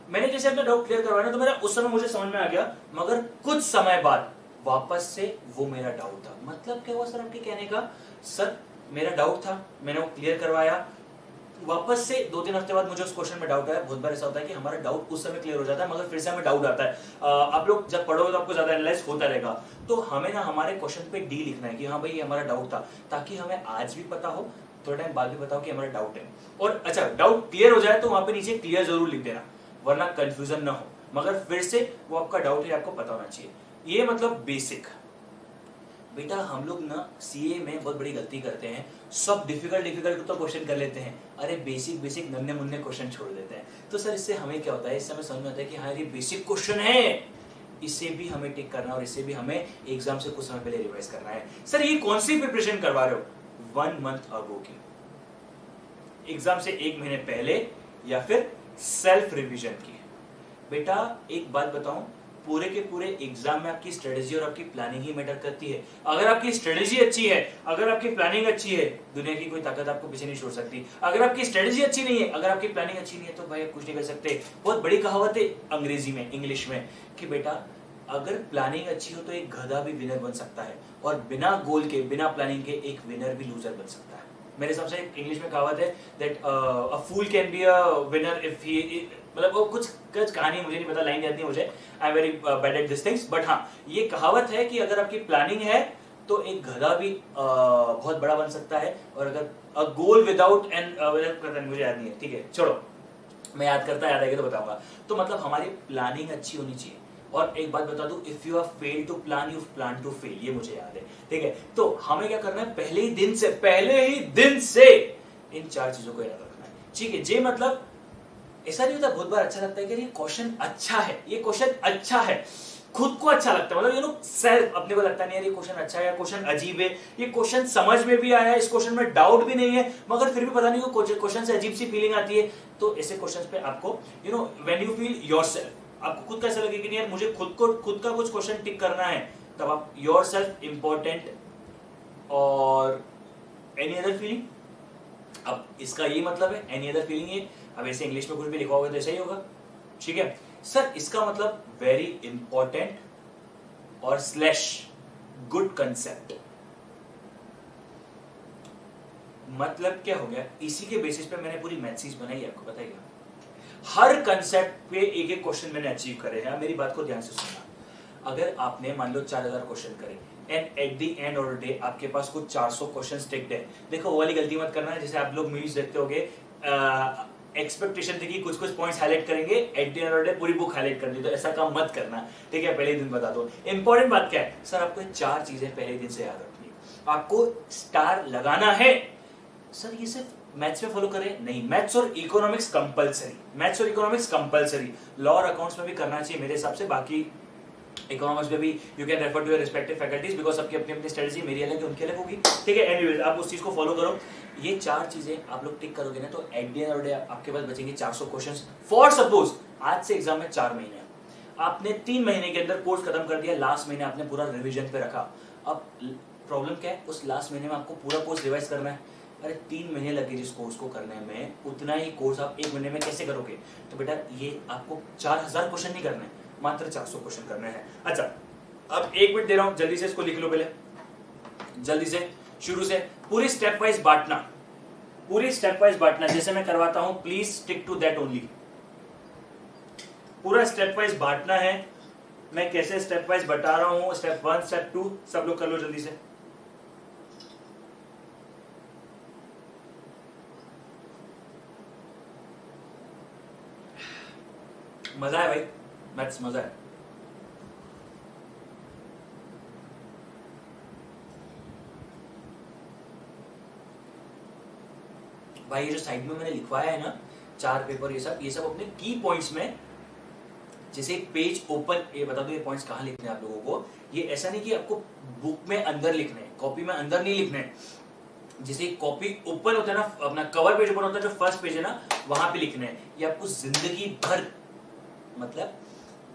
मैंने जैसे अपना डाउट क्लियर करवाया तो मेरा उस समय मुझे समझ में आ गया, मगर कुछ समय बाद वापस से वो मेरा डाउट था। मतलब क्या हुआ सर आपके कहने का? सर मेरा डाउट था, मैंने वो क्लियर करवाया, वापस से 2-3 हफ्ते बाद मुझे उस क्वेश्चन में डाउट आया। बहुत बार ऐसा होता है कि हमारा डाउट उस समय क्लियर हो जाता है, मगर फिर से हमें डाउट आता है। आप लोग जब पढ़ोगे तो आपको ज्यादा एनालाइज होता रहेगा। तो हमें ना हमारे क्वेश्चन पे डी लिखना है कि हाँ भाई ये हमारा डाउट था, ताकि हमें आज भी पता हो, थोड़ा टाइम बाद भी बताओ कि हमारा डाउट है। और अच्छा, डाउट क्लियर हो जाए तो वहां पे नीचे क्लियर जरूर लिख देना, वरना कंफ्यूजन ना हो। मगर फिर से वो आपका डाउट है, आपको पता होना चाहिए। ये मतलब बेसिक। बेटा हम लोग ना सीए में बहुत बड़ी गलती करते हैं, सब डिफिकल्ट तो क्वेश्चन कर लेते हैं, अरे बेसिक नन्हे मुन्ने क्वेश्चन छोड़ देते हैं। तो सर इससे हमें क्या होता है, इससे हमें समझ में आता है कि हाँ ये बेसिक क्वेश्चन है, इसे भी हमें टिक करना और इसे भी हमें एग्जाम से कुछ समय पहले रिवाइज करना है। सर ये कौन सी प्रिपरेशन करवा रहे हो? 1 मंथ अगो की, एग्जाम से 1 महीने पहले, या फिर सेल्फ रिविजन की। बेटा एक बात बताऊं, पूरे के पूरे एग्जाम में आपकी स्ट्रेटेजी और आपकी प्लानिंग ही मैटर करती है। अगर आपकी स्ट्रेटेजी अच्छी है, अगर आपकी प्लानिंग अच्छी है, दुनिया की कोई ताकत आपको पीछे नहीं छोड़ सकती। अगर आपकी स्ट्रेटेजी अच्छी नहीं है, अगर आपकी प्लानिंग अच्छी नहीं है, तो भाई आप कुछ नहीं कर सकते। बहुत बड़ी कहावत है अंग्रेजी में, इंग्लिश में, कि बेटा अगर प्लानिंग अच्छी हो तो एक गधा भी विनर बन सकता है, और बिना गोल के, बिना प्लानिंग के एक विनर भी लूजर बन सकता है। मेरे हिसाब से इंग्लिश में कहावत है that a fool can be a winner if he, मतलब वो कुछ कहानी मुझे नहीं पता, लाइन याद नहीं मुझे, I am very bad at this things, but हाँ ये कहावत है कि अगर आपकी प्लानिंग है तो एक गधा भी बहुत बड़ा बन सकता है, और अगर अ गोल विदाउट एंड मुझे याद नहीं है, ठीक है छोड़ो। मैं याद आएगा तो बताऊंगा। तो मतलब हमारी प्लानिंग अच्छी होनी चाहिए। और एक बात बता दूं, if you have failed to plan, you plan to fail, ये मुझे याद है, ठीक है। तो हमें क्या करना है, पहले ही दिन से इन 4 चीजों को याद रखना है, ठीक है जी। मतलब ऐसा नहीं होता, बहुत बार अच्छा लगता है कि ये क्वेश्चन अच्छा है, ये क्वेश्चन अच्छा है, खुद को अच्छा लगता है, मतलब यू नो सेल्फ, अपने को लगता नहीं यार ये क्वेश्चन अच्छा है, क्वेश्चन अजीब है, ये क्वेश्चन समझ में भी आया है, इस क्वेश्चन में डाउट भी नहीं है, मगर फिर भी पता नहीं क्वेश्चन से अजीब सी फीलिंग आती है। तो ऐसे क्वेश्चंस पे आपको you know when you feel yourself, आपको खुद का ऐसा लगे कि नहीं यार मुझे खुद का कुछ क्वेश्चन टिक करना है, तब आप योरसेल्फ इंपॉर्टेंट और एनी अदर फीलिंग। अब इसका यही मतलब है, एनी अदर फीलिंग है। अब ऐसे इंग्लिश में कुछ भी लिखा होगा तो ऐसा ही होगा, ठीक है सर। इसका मतलब वेरी इंपॉर्टेंट और स्लैश गुड कंसेप्ट, मतलब क्या हो गया, इसी के बेसिस पे मैंने पूरी मैथ सीरीज बनाई है, आपको बताइएगा। हर कंसेप्ट पे एक एक क्वेश्चन मैंने अचीव करे हैं। मेरी बात को ध्यान से सुनना, अगर आपने मान लो 4000 क्वेश्चन करे and eight the end of the day आपके पास कुछ 400 क्वेश्चन टिक्ड है, देखो वो वाली गलती मत करना है जैसे आप लोग मीम्स देखते होगे, एक्सपेक्टेशन थी कि कुछ कुछ पॉइंट्स हाईलाइट करेंगे, eight the end of the day पूरी बुक हाईलाइट कर दी, तो ऐसा काम मत करना, ठीक है। पहले दिन बता दो। इंपॉर्टेंट बात क्या है सर, आपको 4 चीजें पहले दिन से याद रखनी है। आपको स्टार लगाना है सर, ये सिर्फ मैथ्स में फॉलो करें नहीं, मैथ्स और इकोनॉमिक्स कंपलसरी, लॉ और अकाउंट्स में भी करना चाहिए मेरे हिसाब से। बाकी इकोनॉमिक्स में भी you can refer to your respective faculties, because सबकी अपनी अपनी स्ट्रेटजी, मेरी अलग है, उनकी अलग होगी, ठीक है। एनीवेज आप उस चीज को फॉलो करो। ये 4 चीजें आप लोग टिक करोगे ना, तो eight the end of the day आपके पास बचेंगे 400 क्वेश्चंस। फॉर सपोज आज से एग्जाम में 4 महीने, आपने 3 महीने के अंदर कोर्स खत्म कर दिया, लास्ट महीने आपने पूरा रिविजन पे रखा। अब प्रॉब्लम क्या है, उस लास्ट महीने में आपको पूरा कोर्स रिवाइज करना है। अरे 3 महीने लगे जिस कोर्स को करने में, उतना ही कोर्स आप 1 महीने में कैसे करोगे? तो बेटा ये आपको 4000 क्वेश्चन नहीं करने, मात्र 400 क्वेश्चन करने हैं। अच्छा अब 1 मिनट दे रहा हूं, जल्दी से इसको लिख लो, पहले जल्दी से शुरू से पूरी स्टेप वाइज बांटना, जैसे मैं करवाता हूं, please stick to that only. पूरा स्टेप वाइज बांटना है, मैं कैसे स्टेप वाइज बता रहा हूं, स्टेप 1 स्टेप 2 सब लोग कर लो जल्दी से। मजा है भाई, मैथ्स मजा है। भाई ये जो साइड में मैंने लिखवाया है ना 4 पेपर, ये सब अपने की पॉइंट्स में, जैसे पेज ओपन, ये बता दो ये पॉइंट्स कहाँ लिखने हैं आप लोगों को। ये ऐसा नहीं कि आपको बुक में अंदर लिखने हैं, कॉपी में अंदर नहीं लिखने हैं, जैसे कॉपी ओपन होता है ना, अपना कवर पेज ओपन होता है, जो फर्स्ट पेज है ना वहां पे लिखने हैं। ये आपको जिंदगी भर, मतलब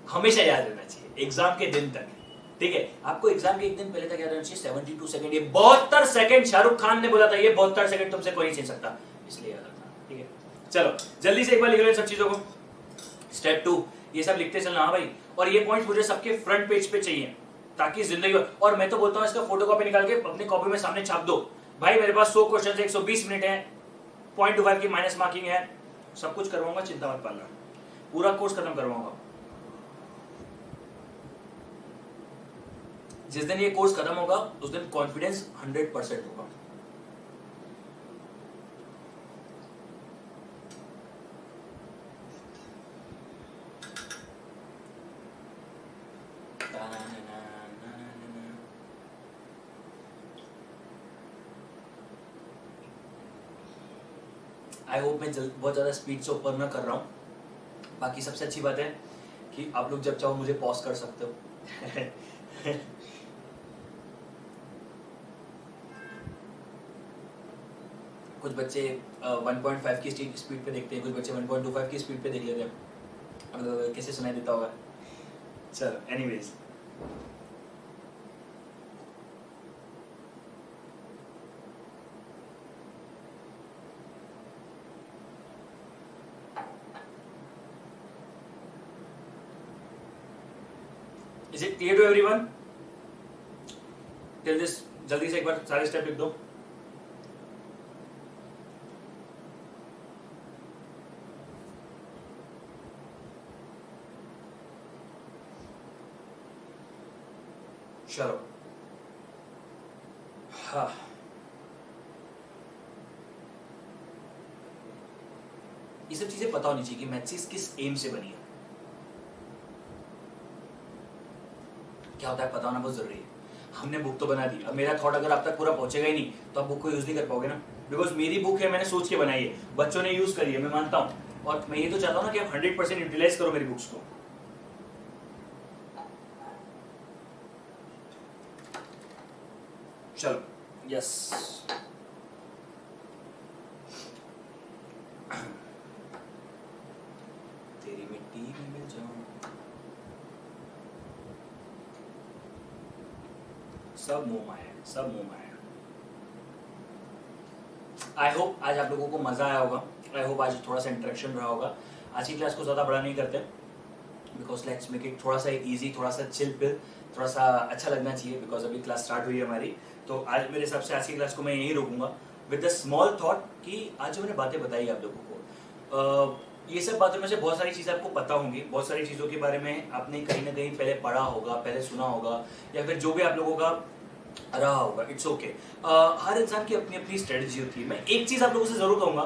हमेशा याद रहना चाहिए एग्जाम के दिन तक, ठीक है। आपको एग्जाम के 1 दिन पहले तक याद रहना चाहिए। 72 सेकंड, ये 72 सेकंड शाहरुख खान ने बोला था, ये 72 सेकंड तुमसे कोई नहीं छीन सकता, इसलिए याद रखना, ठीक है। चलो जल्दी से एक बार लिख लो सब चीजों को। स्टेप 2 ये सब लिखते चलना, हाँ भाई। और ये पॉइंट मुझे सबके फ्रंट पेज पे चाहिए ताकि जिंदगी, और मैं तो बोलता हूँ इसका फोटोकॉपी निकाल के अपनी कॉपी में सामने छाप दो। भाई मेरे पास 100 क्वेश्चन है, 120 मिनट है, 0.25 की माइनस मार्किंग है, सब कुछ करवाऊंगा, चिंता मत पालना, पूरा कोर्स खत्म करवाऊंगा। जिस दिन ये कोर्स खत्म होगा उस दिन कॉन्फिडेंस 100% होगा। आई होप मैं बहुत ज़्यादा स्पीड से ऊपर ना कर रहा हूँ। बाकी सबसे अच्छी बात है कि आप लोग जब चाहो मुझे पॉज कर सकते हो। कुछ बच्चे 1.5 की स्पीड पे देखते हैं, कुछ बच्चे 1.25 की स्पीड पे देख लेते हैं, अब कैसे सुनाई देता होगा। चलो anyways, is it clear to everyone till this? जल्दी से एक बार सारे स्टेप लिख दो। चलो हाँ, ये सब चीजें पता होनी चाहिए कि मैथ्स किस एम से बनी है। क्या होता है पता होना बहुत जरूरी है। हमने बुक तो बना दी, अब मेरा थॉट अगर आप तक पूरा पहुंचेगा ही नहीं तो आप बुक को यूज नहीं कर पाओगे ना, बिकॉज मेरी बुक है, मैंने सोच के बनाई है, बच्चों ने यूज करी है, मैं मानता हूं, और मैं ये तो चाहता हूं ना कि आप 100% यूटिलाइज करो मेरी बुक्स को। चलो यस, तेरी मिट्टी में मिल जाऊं, सब मोह माया है, सब मोह माया। आई होप आज आप लोगों को मजा आया होगा, आई होप आज थोड़ा सा इंटरेक्शन रहा होगा। आज की क्लास को ज्यादा बड़ा नहीं करते, बिकॉज लेट्स मेक इट थोड़ा सा इजी, थोड़ा सा चिल पिल, थोड़ा सा अच्छा लगना चाहिए, बिकॉज अभी क्लास स्टार्ट हुई है हमारी। तो आज मेरे हिसाब से आज की क्लास को मैं यहीं रोकूंगा विद द स्मॉल थॉट कि आज जो मैंने बातें बताई आप लोगों को, ये सब बातों में से बहुत सारी चीज़ें आपको पता होंगी, बहुत सारी चीज़ों के बारे में आपने कहीं ना कहीं पहले पढ़ा होगा, पहले सुना होगा, या फिर जो भी आप लोगों का रहा होगा, इट्स ओके। हर इंसान की अपनी अपनी स्ट्रेटजी होती है। मैं एक चीज़ आप लोगों से जरूर कहूँगा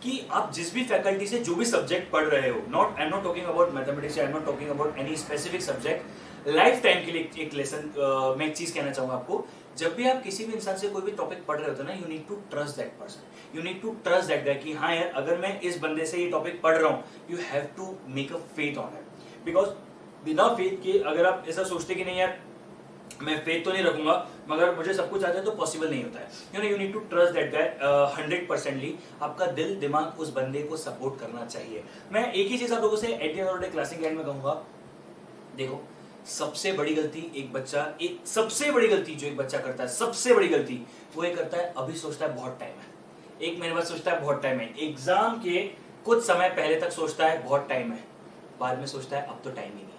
कि आप जिस भी फैकल्टी से जो भी सब्जेक्ट पढ़ रहे हो, I am not talking about mathematics, I am not talking about any specific subject, life time के लिए एक लेसन मैं एक चीज़ कहना चाहूँगा आपको, जब भी आप किसी भी इंसान से कोई भी टॉपिक पढ़ रहे होते हो ना, you need to trust that person, you need to trust that guy कि हाँ यार अगर मैं इस बंदे से ये टॉपिक पढ़ रहा हूँ, you have to make a faith on it, because बिना फेथ के अगर आप ऐसा सोचते कि नहीं यार मैं फेथ तो नहीं रखूंगा मगर मुझे सब कुछ आ जाए, तो पॉसिबल नहीं होता है। You need to trust that guy 100%ली, आपका दिल दिमाग उस बंदे को सपोर्ट करना चाहिए। मैं एक ही चीज आप लोगों से eight the end of the day classic and में कहूंगा, देखो सबसे बड़ी गलती सबसे बड़ी गलती जो एक बच्चा करता है, सबसे बड़ी गलती वो ये करता है, अभी सोचता है बहुत टाइम है, एक महीने बाद सोचता है बहुत टाइम है, एग्जाम के कुछ समय पहले तक सोचता है बहुत टाइम है, बाद में सोचता है अब तो टाइम ही नहीं है।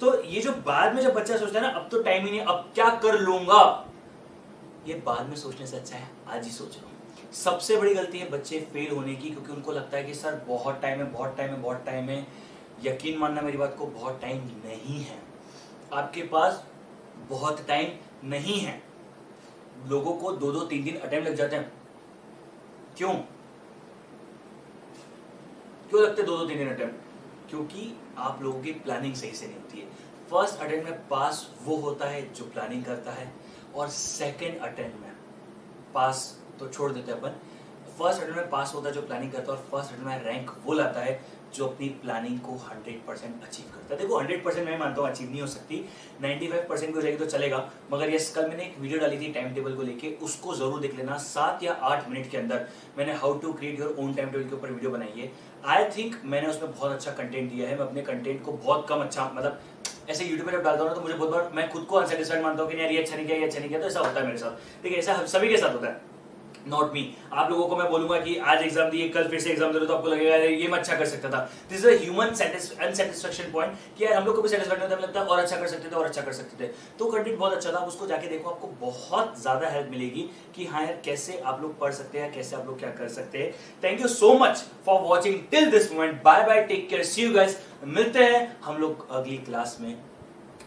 तो ये जो बाद में जब बच्चा सोचता है ना अब तो टाइम ही नहीं, अब क्या कर लूंगा, ये बाद में सोचने से अच्छा है आज ही सोच लो। सबसे बड़ी गलती है बच्चे फेल होने की, क्योंकि उनको लगता है कि सर बहुत टाइम है, बहुत टाइम है, बहुत टाइम है। यकीन मानना मेरी बात को, बहुत टाइम नहीं है, आपके पास बहुत टाइम नहीं है। लोगों को 2-2, 3-3 अटेम्प्ट लग जाते हैं, क्यों लगते 2-2, 3-3 अटेम्प्ट? क्योंकि आप लोगों की प्लानिंग सही से नहीं होती है। फर्स्ट अटेम्प्ट में पास वो होता है जो प्लानिंग करता है, और सेकंड अटेम्प्ट में पास तो छोड़ देते हैं अपन, फर्स्ट अटेम्प्ट में पास होता है जो प्लानिंग करता है, और फर्स्ट अटेम्प्ट में रैंक वो लाता है जो अपनी प्लानिंग को 100% अचीव करता है। देखो 100% मैं मानता हूँ अचीव नहीं हो सकती, 95% भी हो जाएगी तो चलेगा, मगर यस कल मैंने एक वीडियो डाली थी टाइम टेबल को लेके, उसको जरूर देख लेना। 7 या 8 मिनट के अंदर मैंने how to create your own time table के ऊपर वीडियो बनाई है। आई थिंक मैंने उसमें बहुत अच्छा कंटेंट दिया है। मैं अपने कंटेंट को बहुत कम अच्छा, मतलब ऐसे यूट्यूब पर जब डालता हूँ ना तो मुझे बहुत बार मैं खुद को अनसेटिस्फाइड मानता हूँ कि यार ये अच्छा नहीं किया, ये अच्छा नहीं किया, तो ऐसा होता है मेरे साथ, ठीक है, ऐसा सभी के साथ होता है, नॉट मी। आप लोगों को मैं बोलूंगा कि आज एग्जाम दिए, कल फिर से एग्जाम दे रहे, तो आपको लगेगा ये मैं अच्छा कर सकता था। This is a human unsatisfaction point कि यार हम लोग को भी सेटिस्फाइड नहीं होता, लगता है और अच्छा कर सकते थे, और अच्छा कर सकते थे। तो कंटेंट बहुत अच्छा था, आप उसको जाके देखो, आपको बहुत ज्यादा हेल्प मिलेगी कि हाँ यार कैसे आप लोग पढ़ सकते हैं, कैसे आप लोग क्या कर सकते हैं। Thank you so much for watching till this moment. Bye bye, take care, see you guys. मिलते हैं हम लोग अगली क्लास में।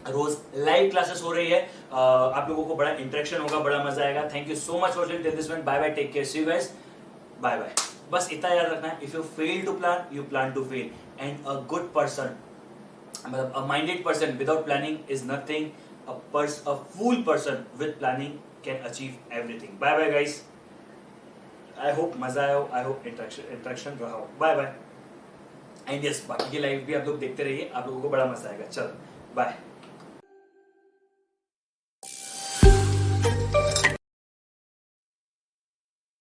रोज लाइव क्लासेस हो रही है, आप लोगों को बड़ा इंटरेक्शन होगा, बड़ा मजा आएगा। Thank you so much for watching till this moment. Bye bye, take care, see you guys, bye bye. बस इतना याद रखना है, if you fail to plan, you plan to fail, and a good person, मतलब a minded person without planning is nothing, a fool person with planning can achieve everything. Bye bye guys, I hope मजा आया हो, I hope interaction रहा हो। Bye bye, and yes बाकी की live भी आप लोग देखते रहिए, आप लोगों को बड़ा मजा आएगा। चलो बाय।